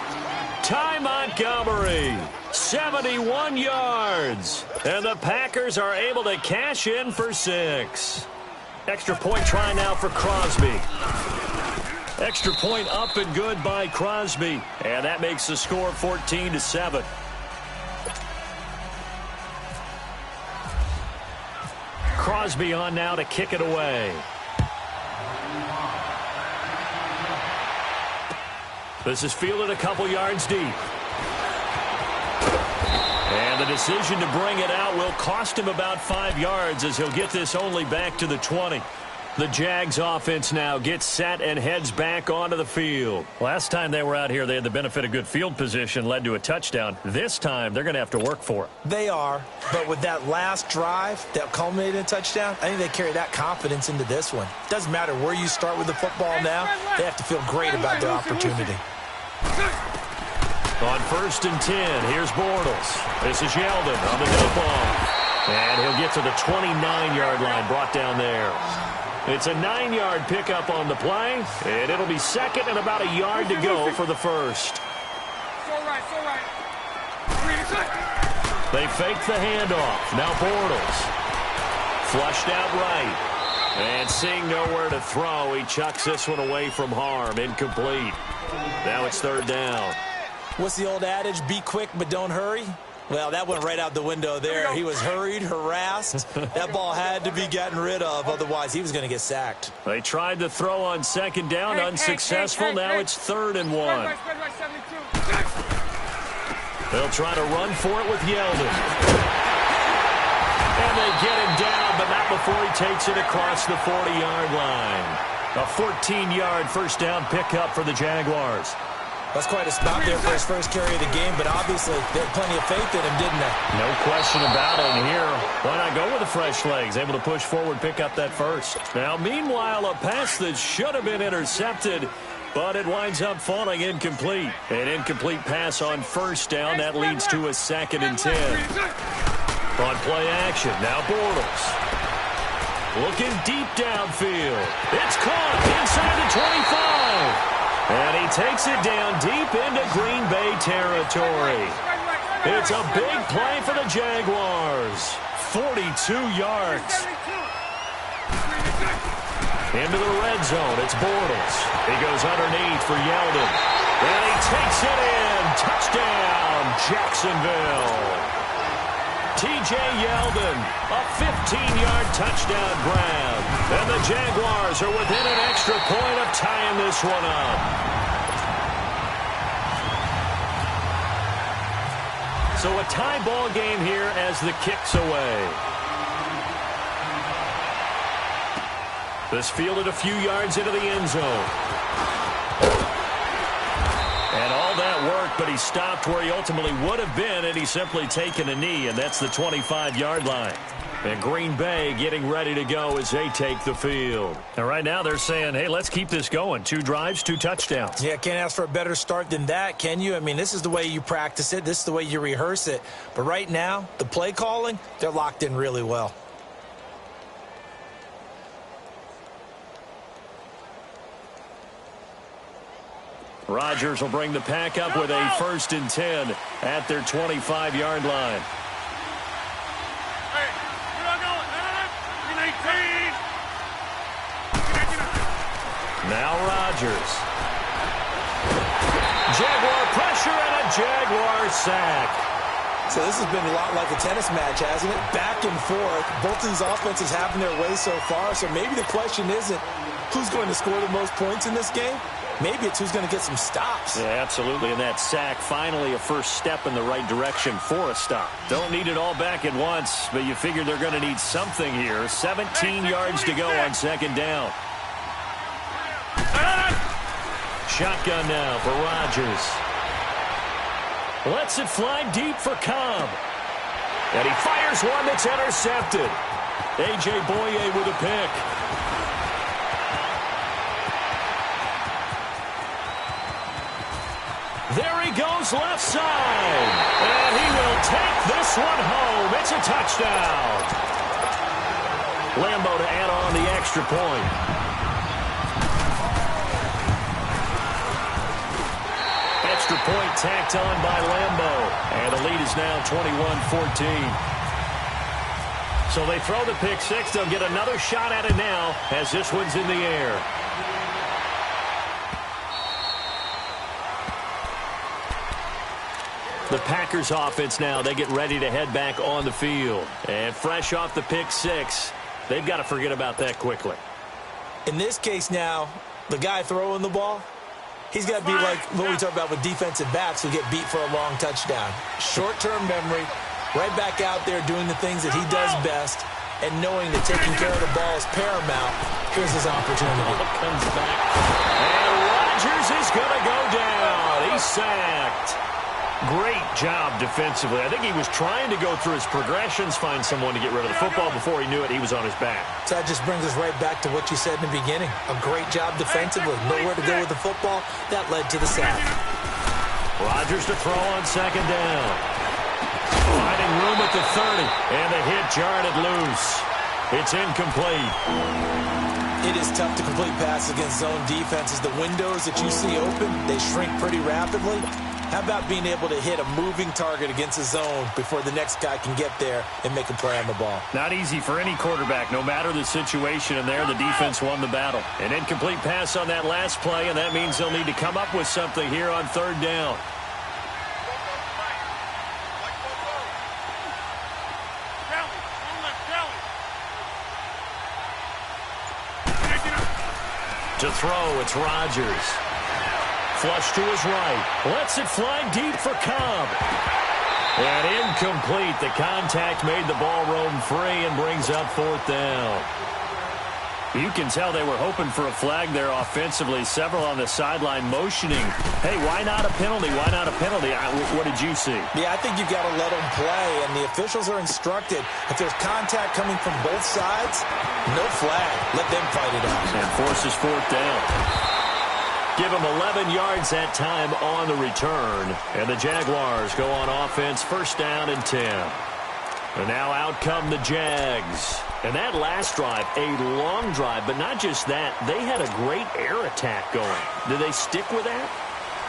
Ty Montgomery, 71 yards. And the Packers are able to cash in for 6. Extra point try now for Crosby. Extra point up and good by Crosby. And that makes the score 14-7. Crosby on now to kick it away. This is fielded a couple yards deep. And the decision to bring it out will cost him about 5 yards as he'll get this only back to the 20. The Jags offense now gets set and heads back onto the field. Last time they were out here, they had the benefit of good field position, led to a touchdown. This time, they're going to have to work for it. They are, but with that last drive that culminated in a touchdown, I think they carry that confidence into this one. Doesn't matter where you start with the football now, they have to feel great about their opportunity. On 1st and 10, here's Bortles. This is Yeldon on the no ball. And he'll get to the 29-yard line, brought down there. It's a 9-yard pickup on the play, and it'll be second and about a yard to go for the first. They fake the handoff. Now Bortles. Flushed out right. And seeing nowhere to throw, he chucks this one away from harm. Incomplete. Now it's third down. What's the old adage? Be quick, but don't hurry. Well, that went right out the window there. He was hurried, harassed. That ball had to be gotten rid of. Otherwise, he was going to get sacked. They tried to throw on second down, unsuccessful. Now it's 3rd and 1. They'll try to run for it with Yeldon. And they get him down, but not before he takes it across the 40-yard line. A 14-yard first down pickup for the Jaguars. That's quite a spot there for his first carry of the game, but obviously they had plenty of faith in him, didn't they? No question about it. And here, why not go with the fresh legs? Able to push forward, pick up that first. Now, meanwhile, a pass that should have been intercepted, but it winds up falling incomplete. An incomplete pass on first down. That leads to a 2nd and 10. On play action, now Bortles. Looking deep downfield. It's caught inside the 25. And he takes it down deep into Green Bay territory. It's a big play for the Jaguars. 42 yards. Into the red zone, it's Bortles. He goes underneath for Yeldon. And he takes it in. Touchdown, Jacksonville. T.J. Yeldon, a 15-yard touchdown grab. And the Jaguars are within an extra point of tying this one up. So a tie ball game here as the kick's away. This fielded a few yards into the end zone. And all that work, but he stopped where he ultimately would have been, and he's simply taken a knee, and that's the 25-yard line. And Green Bay getting ready to go as they take the field. And right now they're saying, hey, let's keep this going. 2 drives, 2 touchdowns. Yeah, can't ask for a better start than that, can you? I mean, this is the way you practice it. This is the way you rehearse it. But right now, the play calling, they're locked in really well. Rodgers will bring the pack up with a 1st and 10 at their 25-yard line. Hey, we're not going. 319. Now Rodgers. Jaguar pressure and a Jaguar sack. So this has been a lot like a tennis match, hasn't it? Back and forth. Both of these offenses having their way so far. So maybe the question isn't who's going to score the most points in this game. Maybe it's who's going to get some stops. Yeah, absolutely. And that sack, finally a first step in the right direction for a stop. Don't need it all back at once, but you figure they're going to need something here. 17 yards to go on 2nd down. Shotgun now for Rodgers. Lets it fly deep for Cobb. And he fires one that's intercepted. A.J. Boye with a pick. There he goes left side. And he will take this one home. It's a touchdown. Lambo to add on the extra point. Extra point tacked on by Lambo. And the lead is now 21-14. So they throw the pick six. They'll get another shot at it now as this one's in the air. The Packers offense now, they get ready to head back on the field. And fresh off the pick six, they've got to forget about that quickly. In this case now, the guy throwing the ball, he's got to be like what we talk about with defensive backs who get beat for a long touchdown. Short-term memory, right back out there doing the things that he does best, and knowing that taking care of the ball is paramount. Here's his opportunity. Ball comes back. And Rodgers is going to go down. He's sacked. Great job defensively. I think he was trying to go through his progressions, find someone to get rid of the football. Before he knew it, he was on his back. So that just brings us right back to what you said in the beginning. A great job defensively. Nowhere to go with the football. That led to the sack. Rodgers to throw on second down. Finding room at the 30. And the hit jarred it loose. It's incomplete. It is tough to complete passes against zone defenses. The windows that you see open, they shrink pretty rapidly. How about being able to hit a moving target against a zone before the next guy can get there and make a play on the ball? Not easy for any quarterback, no matter the situation. And there, the defense won the battle. An incomplete pass on that last play, and that means they'll need to come up with something here on third down. To throw, it's Rodgers. Flush to his right. Lets it fly deep for Cobb. And incomplete. The contact made the ball roam free and brings up fourth down. You can tell they were hoping for a flag there offensively. Several on the sideline motioning. Hey, why not a penalty? Why not a penalty? What did you see? Yeah, I think you've got to let them play, and the officials are instructed. If there's contact coming from both sides, no flag. Let them fight it out. And forces fourth down. Give them 11 yards that time on the return. And the Jaguars go on offense, first down and 10. And now out come the Jags. And that last drive, a long drive, but not just that. They had a great air attack going. Did they stick with that?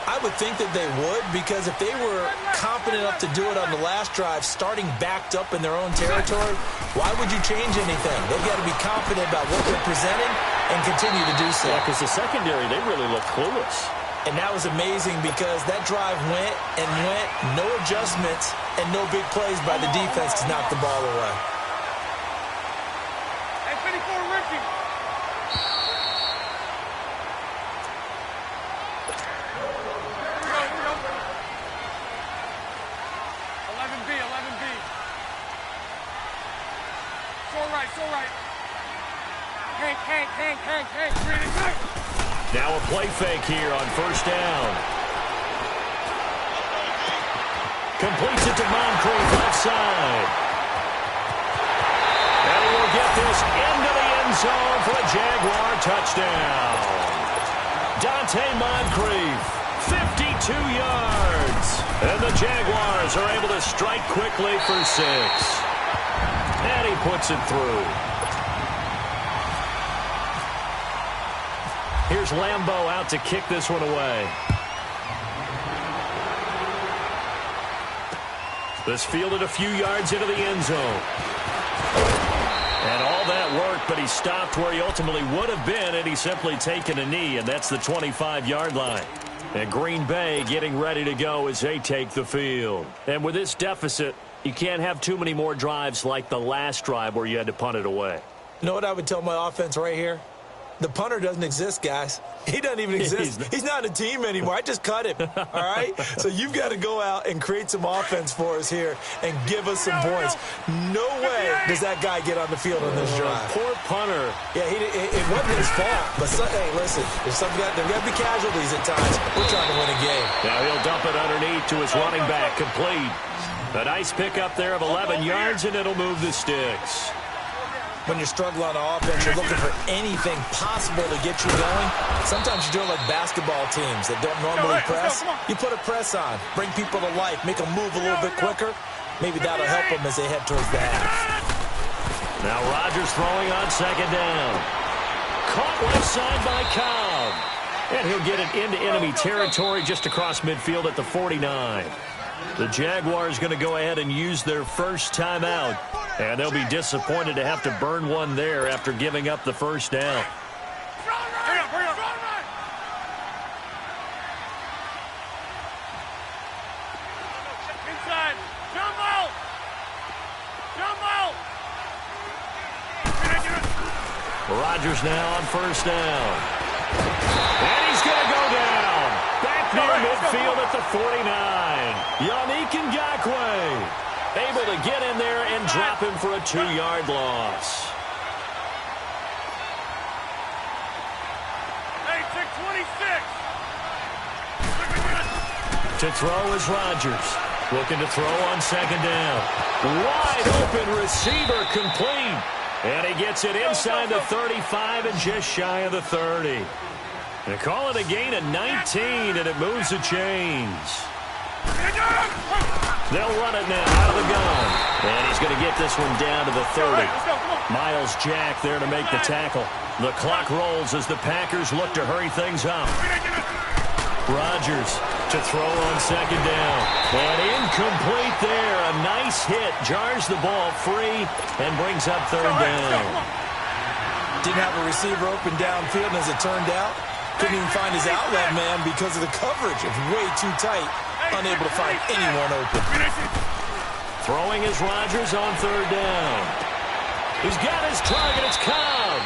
I would think that they would, because if they were confident enough to do it on the last drive, starting backed up in their own territory, why would you change anything? They've got to be confident about what they're presenting and continue to do so. Yeah, because the secondary, they really look clueless. And that was amazing because that drive went and went, no adjustments, and no big plays by the defense to knock the ball away. Hey, 54, Ricky. Here we go. 11B. So right. Hank. Really. Now a play fake here on first down. Completes it to Moncrief left side. And he will get this into the end zone for a Jaguar touchdown. Dante Moncrief, 52 yards. And the Jaguars are able to strike quickly for 6. And he puts it through. Here's Lambo out to kick this one away. This fielded a few yards into the end zone. And all that work, but he stopped where he ultimately would have been, and he's simply taken a knee, and that's the 25-yard line. And Green Bay getting ready to go as they take the field. And with this deficit, you can't have too many more drives like the last drive where you had to punt it away. You know what I would tell my offense right here? The punter doesn't exist, guys. He doesn't even exist. He's not a team anymore. I just cut him, all right? So you've got to go out and create some offense for us here and give us some points. No way does that guy get on the field on this drive. Poor punter. Yeah, it wasn't his fault. But, hey, listen, there's got to be casualties at times. We're trying to win a game. Now he'll dump it underneath to his running back, complete. A nice pickup there of 11 yards, and it'll move the sticks. When you're struggling on offense, you're looking for anything possible to get you going. Sometimes you do it like basketball teams that don't normally press. You put a press on, bring people to life, make them move a little bit quicker. Maybe that'll help them as they head towards the half. Now Rodgers throwing on second down. Caught left side by Cobb. And he'll get it into enemy territory just across midfield at the 49. The Jaguars going to go ahead and use their first timeout. And they'll be disappointed to have to burn one there after giving up the first down. Inside. Jump out. Jump out. Rodgers now on first down. And he's going to go down. Back near midfield at the 49. Yannick Ngakoue able to get in there and drop him for a 2-yard loss. Hey, 626. To throw is Rodgers. Looking to throw on second down. Wide open receiver complete. And he gets it inside the 35 and just shy of the 30. They call it a gain of 19, and it moves the chains. They'll run it now out of the gun. And he's going to get this one down to the 30. Miles Jack there to make the tackle. The clock rolls as the Packers look to hurry things up. Rodgers to throw on second down. And incomplete there. A nice hit. Jars the ball free and brings up third down. Didn't have a receiver open downfield, and as it turned out, couldn't even find his outlet man because of the coverage. It's way too tight. Unable to find anyone open. Throwing is Rodgers on third down. He's got his target. It's Cobb.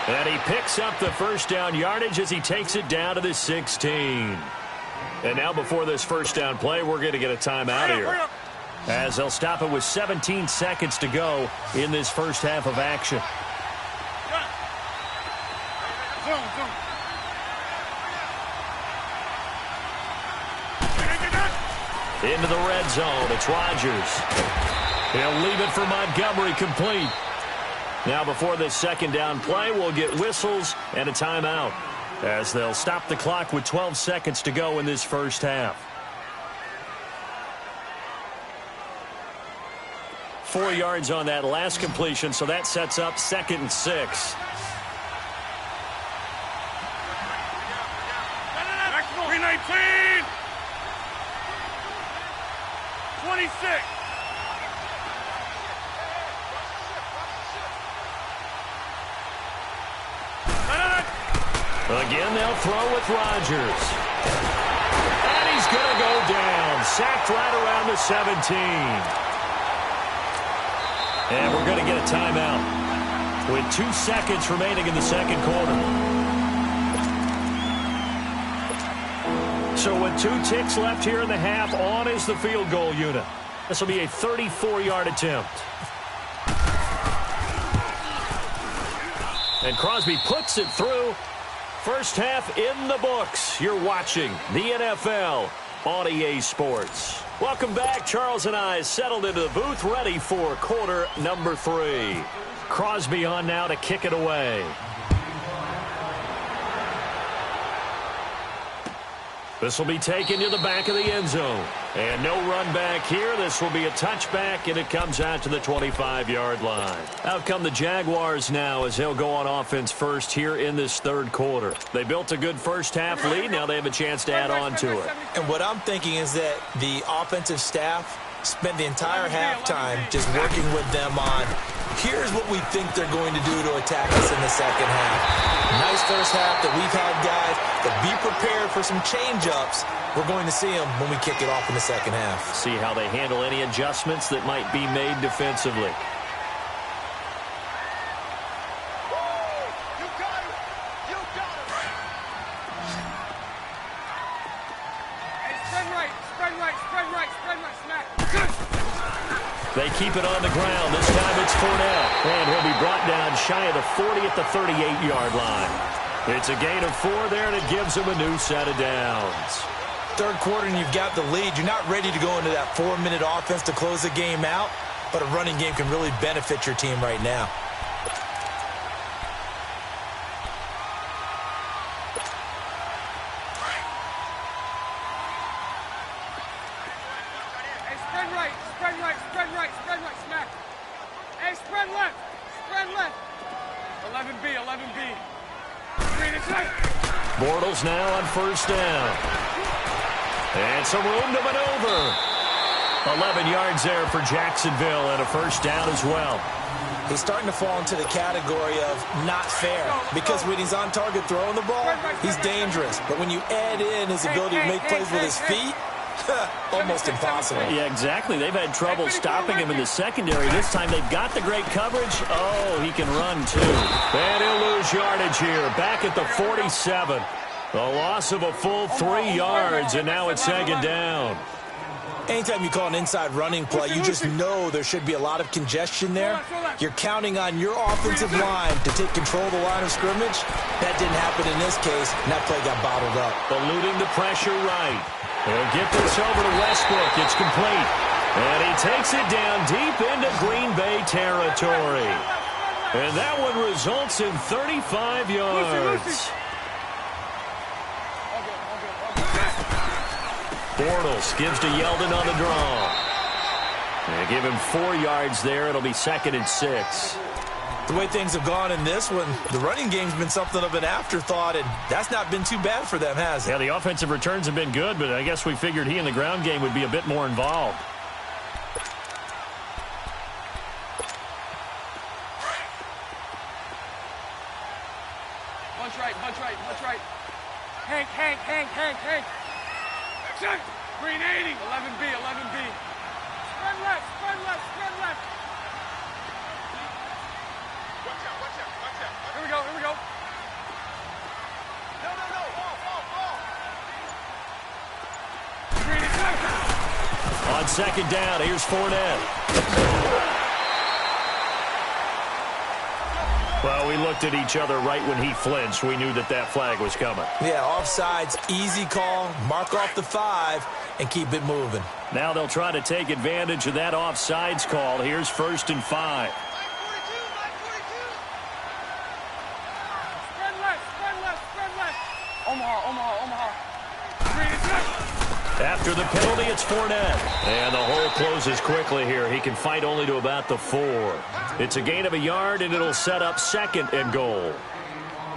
And he picks up the first down yardage as he takes it down to the 16. And now before this first down play, we're going to get a timeout here, as they'll stop it with 17 seconds to go in this first half of action. Into the red zone. It's Rodgers. He'll leave it for Montgomery complete. Now before this second down play, we'll get whistles and a timeout, as they'll stop the clock with 12 seconds to go in this first half. 4 yards on that last completion, so that sets up 2nd and 6. $319. 26. Again, they'll throw with Rodgers. And he's going to go down. Sacked right around the 17. And we're going to get a timeout with 2 seconds remaining in the second quarter. So with 2 ticks left here in the half, on is the field goal unit. This will be a 34-yard attempt. And Crosby puts it through. First half in the books. You're watching the NFL on EA Sports. Welcome back. Charles and I settled into the booth, ready for quarter number 3. Crosby on now to kick it away. This will be taken to the back of the end zone. And no run back here. This will be a touchback, and it comes out to the 25-yard line. Out come the Jaguars now as they'll go on offense first here in this third quarter. They built a good first half lead. Now they have a chance to add on to it. And what I'm thinking is that the offensive staff spent the entire halftime just working with them on, here's what we think they're going to do to attack us in the second half. Nice first half that we've had, guys, but be prepared for some change-ups. We're going to see them when we kick it off in the second half. See how they handle any adjustments that might be made defensively. They keep it on the ground. This time it's Fournette. And he'll be brought down shy of the 40 at the 38-yard line. It's a gain of 4 there, and it gives them a new set of downs. Third quarter, and you've got the lead. You're not ready to go into that 4-minute offense to close the game out, but a running game can really benefit your team right now. 11B. Green inside. Bortles now on first down. And some room to maneuver. 11 yards there for Jacksonville and a first down as well. He's starting to fall into the category of not fair because when he's on target throwing the ball, he's dangerous. But when you add in his ability to make plays with his feet, almost impossible. Yeah, exactly. They've had trouble stopping him in the secondary. This time they've got the great coverage. Oh, he can run too. And he'll lose yardage here. Back at the 47. A loss of a full 3 yards, and now it's second down. Anytime you call an inside running play, you just know there should be a lot of congestion there. You're counting on your offensive line to take control of the line of scrimmage. That didn't happen in this case, and that play got bottled up. Eluding the pressure right. They'll get this over to Westbrook. It's complete. And he takes it down deep into Green Bay territory. And that one results in 35 yards. Bortles gives to Yeldon on the draw. And give him 4 yards there. It'll be second and 6. The way things have gone in this one, the running game's been something of an afterthought, and that's not been too bad for them, has it? Yeah, the offensive returns have been good, but I guess we figured he in the ground game would be a bit more involved. Bunch right, bunch right, bunch right. Hank. Check. Green 80. 11B, 11B. Spread left. Watch out. Here we go. No. Ball. Green inside. On second down, here's Fournette. Well, we looked at each other right when he flinched. We knew that flag was coming. Yeah, offsides, easy call, mark off the 5, and keep it moving. Now they'll try to take advantage of that offsides call. Here's first and 5. Spread left. Omaha. Green inside. After the penalty, it's Fournette. And the hole closes quickly here. He can fight only to about the 4. It's a gain of a yard, and it'll set up second and goal.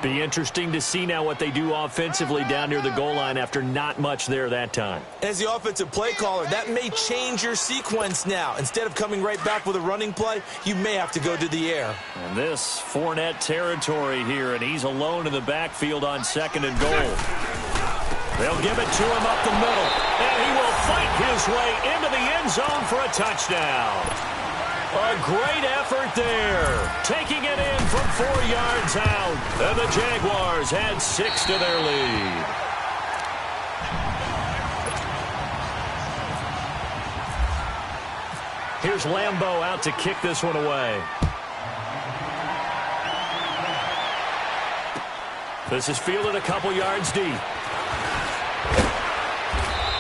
Be interesting to see now what they do offensively down near the goal line after not much there that time. As the offensive play caller, that may change your sequence now. Instead of coming right back with a running play, you may have to go to the air. And this Fournette territory here, and he's alone in the backfield on second and goal. They'll give it to him up the middle, and he will fight his way into the end zone for a touchdown. A great effort there, taking it in from 4 yards out, and the Jaguars add 6 to their lead. Here's Lambeau out to kick this one away. This is fielded a couple yards deep.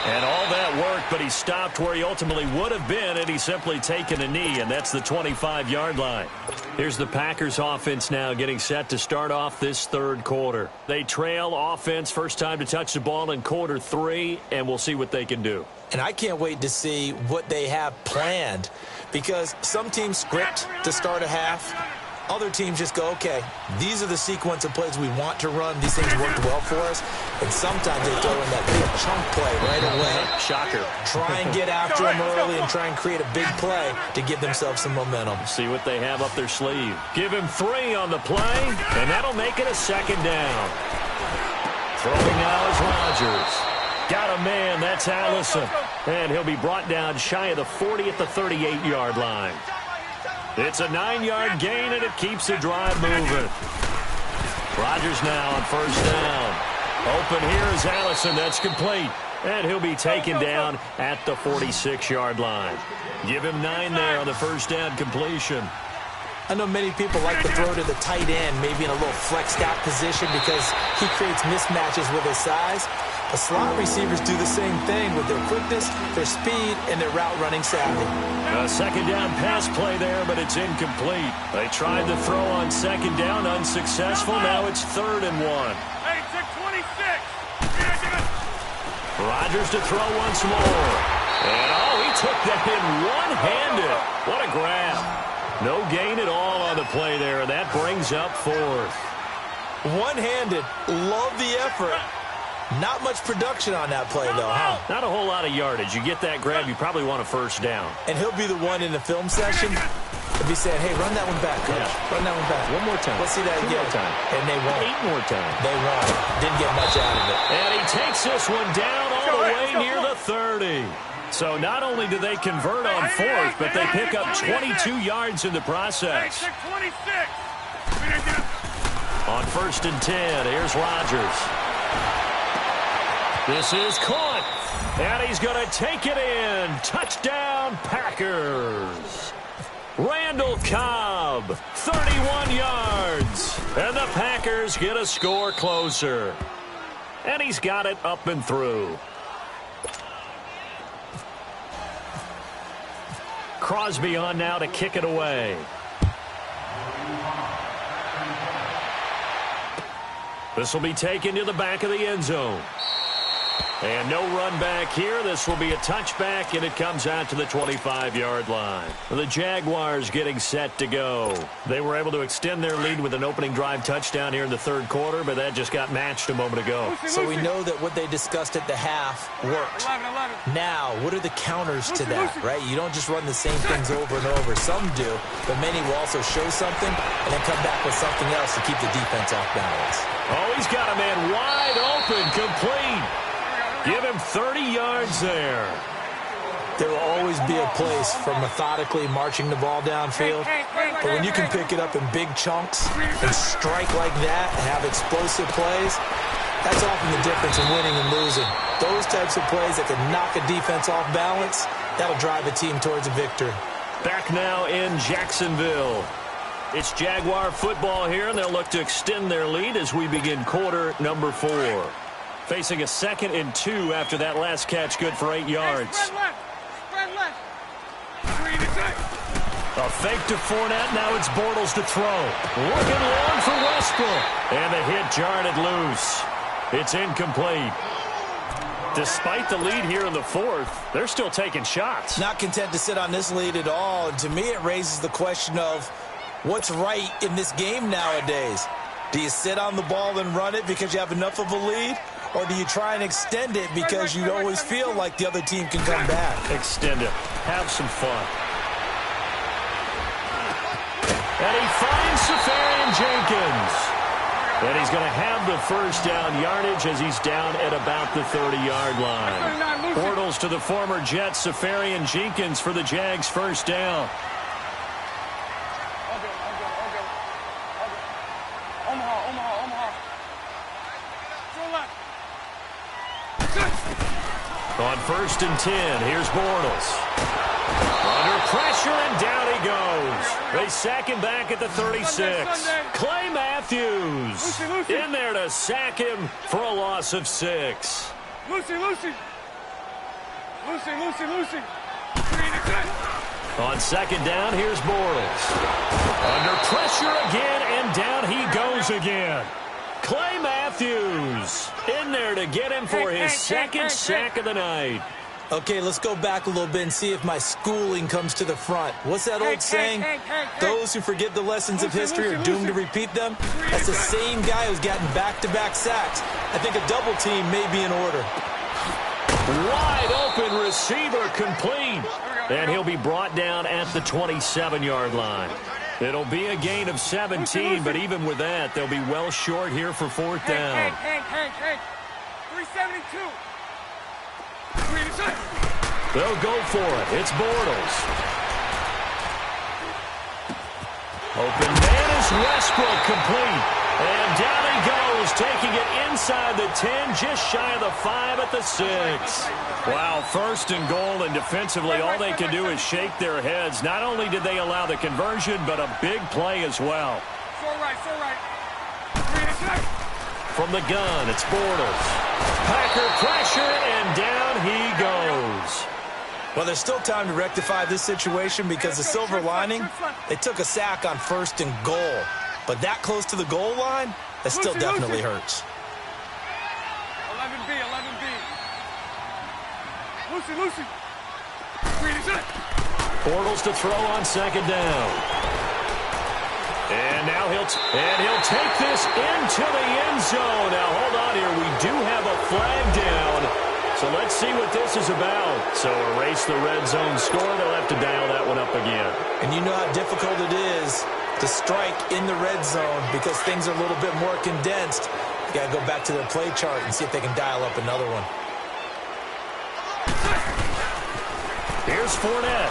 And all that worked, but he stopped where he ultimately would have been, and he's simply taken a knee, and that's the 25-yard line. Here's the Packers offense now getting set to start off this third quarter. They trail offense, first time to touch the ball in quarter 3, and we'll see what they can do. And I can't wait to see what they have planned, because some teams script to start a half. Other teams just go, okay, these are the sequence of plays we want to run. These things worked well for us. And sometimes they throw in that big chunk play right away. Shocker. Try and get after them early and try and create a big play to give themselves some momentum. See what they have up their sleeve. Give him 3 on the play, and that'll make it a second down. Throwing now is Rodgers. Got a man, that's Allison. And he'll be brought down shy of the 40 at the 38-yard line. It's a 9-yard gain, and it keeps the drive moving. Rodgers now on first down. Open here is Allison. That's complete. And he'll be taken down at the 46-yard line. Give him 9 there on the first down completion. I know many people like to throw to the tight end, maybe in a little flexed out position because he creates mismatches with his size. But slot receivers do the same thing with their quickness, their speed, and their route running savvy. A second down pass play there, but it's incomplete. They tried to throw on second down, unsuccessful. Now it's 3rd and 1. Hey, check 26. Rodgers to throw once more. And, he took that in one-handed. What a grab. No gain at all on the play there. That brings up 4th. One-handed. Love the effort. Not much production on that play, though, huh? Not a whole lot of yardage. You get that grab, you probably want a first down. And he'll be the one in the film session. He'll be saying, hey, run that one back, coach. Yeah. Run that one back. One more time. Let's see that Two again. more time. And they won't. 8 more times. They won't. Didn't get much out of it. And he takes this one down all the way near the 30. So not only do they convert on fourth, but they pick up 22 yards in the process. 26. On 1st and 10, here's Rodgers. This is caught. And he's going to take it in. Touchdown, Packers. Randall Cobb, 31 yards. And the Packers get a score closer. And he's got it up and through. Crosby on now to kick it away. This will be taken to the back of the end zone. And no run back here. This will be a touchback, and it comes out to the 25-yard line. The Jaguars getting set to go. They were able to extend their lead with an opening drive touchdown here in the third quarter, but that just got matched a moment ago. So we know that what they discussed at the half worked. 11. Now, what are the counters to that, right? You don't just run the same things over and over. Some do, but many will also show something and then come back with something else to keep the defense off balance. Oh, he's got a man wide open, complete. Give him 30 yards there. There will always be a place for methodically marching the ball downfield, but when you can pick it up in big chunks and strike like that and have explosive plays, that's often the difference in winning and losing. Those types of plays that can knock a defense off balance, that'll drive a team towards a victory. Back now in Jacksonville. It's Jaguar football here, and they'll look to extend their lead as we begin quarter number 4. Facing a 2nd and 2 after that last catch, good for 8 yards. Spread left. A fake to Fournette. Now it's Bortles to throw. Looking long for Westbrook. And the hit jarred it loose. It's incomplete. Despite the lead here in the 4th, they're still taking shots. Not content to sit on this lead at all. And to me, it raises the question of what's right in this game nowadays. Do you sit on the ball and run it because you have enough of a lead? Or do you try and extend it because you always feel like the other team can come back? Extend it. Have some fun. And he finds Safarian Jenkins. And he's going to have the first down yardage as he's down at about the 30-yard line. Bortles to the former Jets, Safarian Jenkins for the Jags' first down. On 1st and 10, here's Bortles. Under pressure, and down he goes. They sack him back at the 36. Clay Matthews in there to sack him for a loss of 6. Lucy. On 2nd down, here's Bortles. Under pressure again, and down he goes again. Clay Matthews in there to get him for his second sack of the night. Okay, let's go back a little bit and see if my schooling comes to the front. What's that old saying? Those who forget the lessons of history are doomed to repeat them. That's the same guy who's gotten back-to-back sacks. I think a double team may be in order. Wide open receiver complete. And he'll be brought down at the 27-yard line. It'll be a gain of 17, but even with that, they'll be well short here for 4th down. 372. They'll go for it. It's Bortles. Open man is Westbrook, complete. And down he goes, taking it inside the 10, just shy of the 5 at the 6. Wow, 1st and goal, and defensively all they can do is shake their heads. Not only did they allow the conversion, but a big play as well. So right. From the gun, it's Bortles. Packer pressure, and down he goes. Well, there's still time to rectify this situation because the silver lining, they took a sack on 1st and goal. But that close to the goal line, that still definitely hurts. 11B. Lucy. Bortles to throw on 2nd down. And now he'll take this into the end zone. Now, hold on here. We do have a flag down. So let's see what this is about. So erase the red zone score. They'll have to dial that one up again. And you know how difficult it is to strike in the red zone because things are a little bit more condensed. You got to go back to their play chart and see if they can dial up another one. Here's Fournette.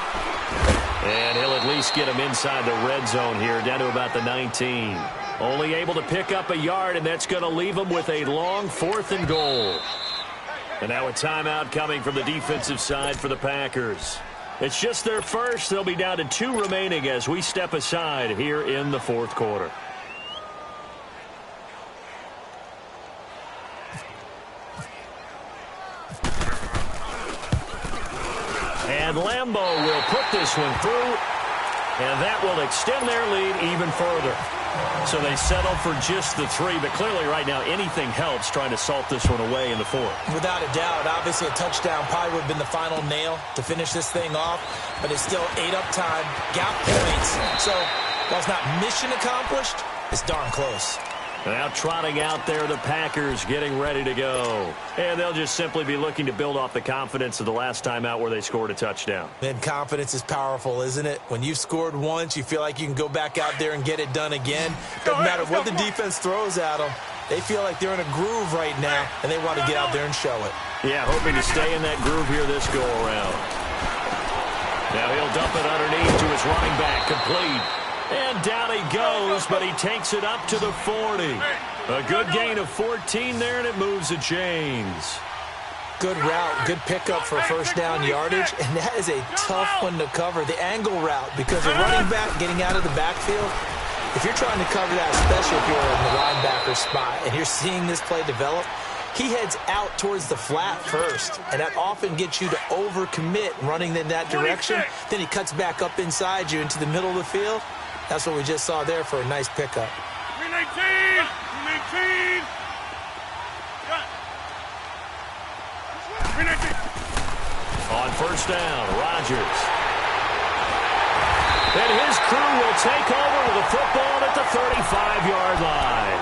And he'll at least get him inside the red zone here, down to about the 19. Only able to pick up a yard, and that's going to leave him with a long 4th and goal. And now a timeout coming from the defensive side for the Packers. It's just their first. They'll be down to 2 remaining as we step aside here in the 4th quarter. And Lambeau will put this one through, and that will extend their lead even further. So they settle for just the 3, but clearly right now anything helps trying to salt this one away in the 4th. Without a doubt, obviously a touchdown probably would have been the final nail to finish this thing off, but it's still 8 up time, got points. So while it's not mission accomplished, it's darn close. Now trotting out there, the Packers getting ready to go. And they'll just simply be looking to build off the confidence of the last time out where they scored a touchdown. And confidence is powerful, isn't it? When you've scored once, you feel like you can go back out there and get it done again. Doesn't matter what the defense throws at them. They feel like they're in a groove right now, and they want to get out there and show it. Yeah, hoping to stay in that groove here this go-around. Now he'll dump it underneath to his running back, complete. And down he goes, but he takes it up to the 40. A good gain of 14 there, and it moves the chains. Good route, good pickup for first down yardage, and that is a tough one to cover, the angle route, because a running back getting out of the backfield, if you're trying to cover that, especially if you're in the linebacker spot, and you're seeing this play develop, he heads out towards the flat first, and that often gets you to overcommit running in that direction. Then he cuts back up inside you into the middle of the field. That's what we just saw there for a nice pickup. 319! 319! 319! On first down, Rodgers. And his crew will take over with the football at the 35-yard line.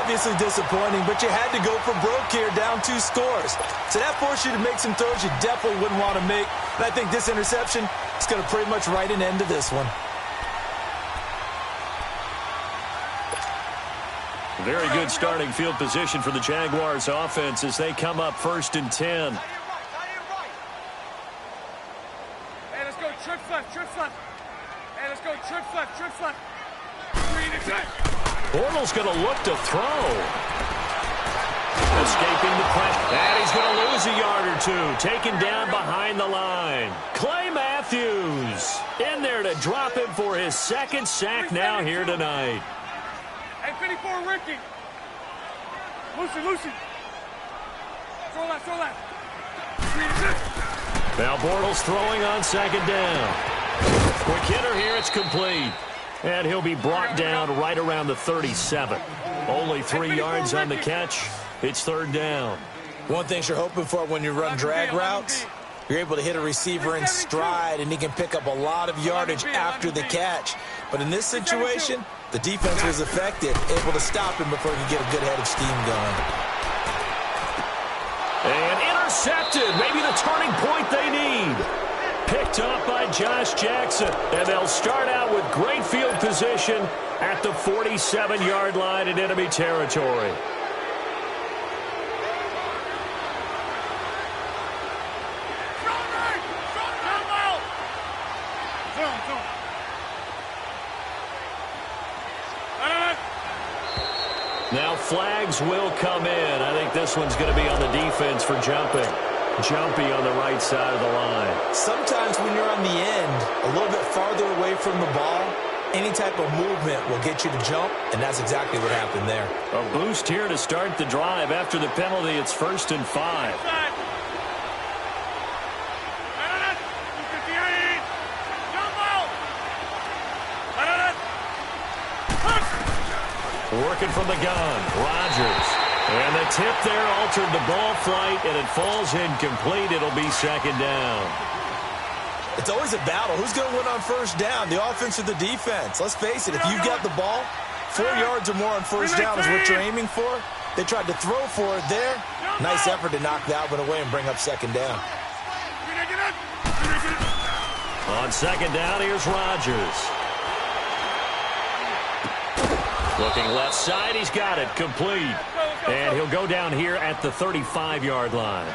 Obviously disappointing, but you had to go for broke here, down 2 scores. So that forced you to make some throws you definitely wouldn't want to make. And I think this interception is going to pretty much write an end to this one. Very good starting field position for the Jaguars offense as they come up 1st and 10. Hey, let's go trips left, trips left. Hey, let's go trips left, trips left. 3 to 10. Bortles going to look to throw. Escaping the pressure. And he's going to lose a yard or 2. Taken down behind the line. Clay Matthews in there to drop him for his 2nd sack now here tonight. Hey, 54, Ricky. Lucy. Throw left, throw left. 3 to 10. Now Bortles throwing on 2nd down. Quick hitter here, it's complete. And he'll be brought down right around the 37. Only 3 yards on the catch. It's 3rd down. One thing you're hoping for when you run drag routes, you're able to hit a receiver in stride, and he can pick up a lot of yardage after the catch. But in this situation, the defense was effective, able to stop him before he could get a good head of steam going. And intercepted. Maybe the turning point they need. Picked up by Josh Jackson. And they'll start out with great field position at the 47-yard line in enemy territory. Now flags will come in. I think this one's going to be on the defense for jumping. Jumpy on the right side of the line. Sometimes when you're on the end, a little bit farther away from the ball, any type of movement will get you to jump, and that's exactly what happened there. A boost here to start the drive. After the penalty, it's 1st and 5. Working from the gun, Rodgers. And the tip there altered the ball flight, and it falls incomplete. It'll be 2nd down. It's always a battle. Who's going to win on first down, the offense or the defense? Let's face it, if you've got the ball, 4 yards or more on first down is what you're aiming for. They tried to throw for it there. Nice effort to knock that one away and bring up second down. On second down, here's Rodgers. Looking left side, he's got it, complete. And he'll go down here at the 35-yard line.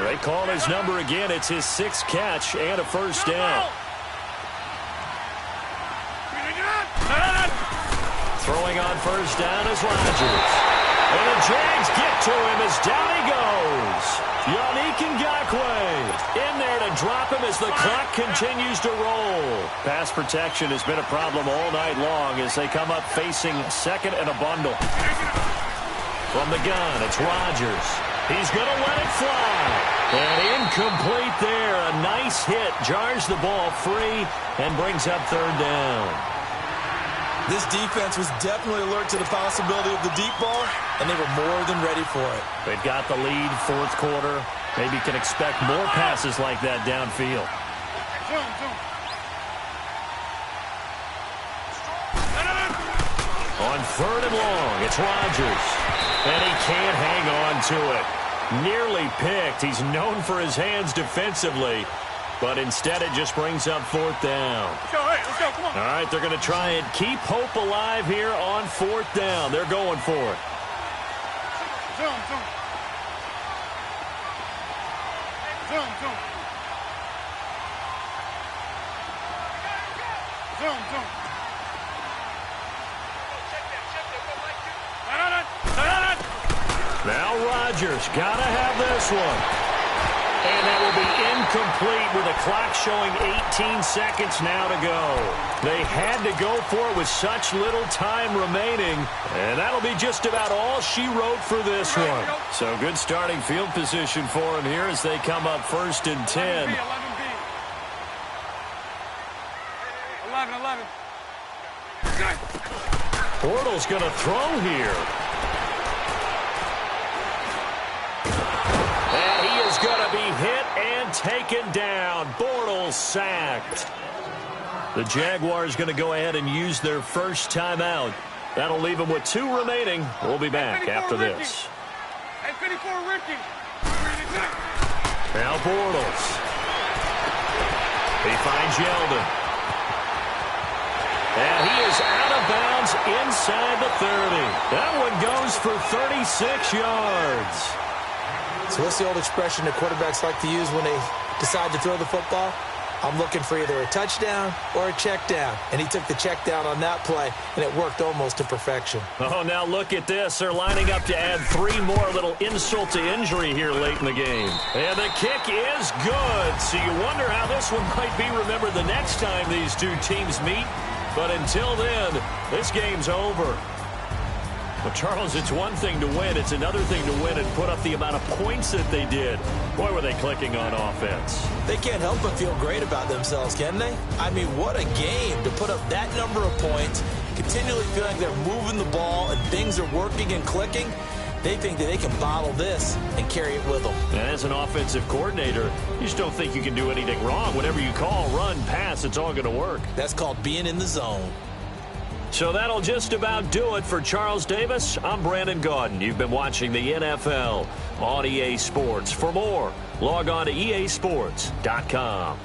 They call his number again. It's his 6th catch and a first down. Throwing on first down is Rodgers. And the Jags get to him as down he goes. Yannick Ngakoue in there to drop him as the clock continues to roll. Pass protection has been a problem all night long as they come up facing second and a bundle. From the gun, it's Rodgers. He's going to let it fly. And incomplete there. A nice hit. Jars the ball free and brings up third down. This defense was definitely alert to the possibility of the deep ball, and they were more than ready for it. They've got the lead, fourth quarter. Maybe can expect more passes like that downfield. On third and long, it's Rodgers. And he can't hang on to it. Nearly picked. He's known for his hands defensively. But instead, it just brings up fourth down. Let's go, come on. All right, they're going to try and keep hope alive here on fourth down. They're going for it. Zoom. Now Rodgers got to have this one. And that will be incomplete with the clock showing 18 seconds now to go. They had to go for it with such little time remaining. And that'll be just about all she wrote for this one. So good starting field position for him here as they come up first and 10. 11. Bortles going to throw here. And he is going to be hit and taken down. Bortles sacked. The Jaguars going to go ahead and use their first timeout. That'll leave them with 2 remaining. We'll be back after this. Now Bortles. He finds Yeldon. And he is out of bounds inside the 30. That one goes for 36 yards. So what's the old expression that quarterbacks like to use when they decide to throw the football? I'm looking for either a touchdown or a check down. And he took the check down on that play, and it worked almost to perfection. Oh, now look at this. They're lining up to add 3 more. Little insult to injury here late in the game. And the kick is good. So you wonder how this one might be remembered the next time these two teams meet. But until then, this game's over. Well, Charles, it's one thing to win. It's another thing to win and put up the amount of points that they did. Boy, were they clicking on offense. They can't help but feel great about themselves, can they? I mean, what a game to put up that number of points, continually feeling they're moving the ball and things are working and clicking. They think that they can bottle this and carry it with them. And as an offensive coordinator, you just don't think you can do anything wrong. Whatever you call, run, pass, it's all going to work. That's called being in the zone. So that'll just about do it for Charles Davis. I'm Brandon Gaudin. You've been watching the NFL on EA Sports. For more, log on to easports.com.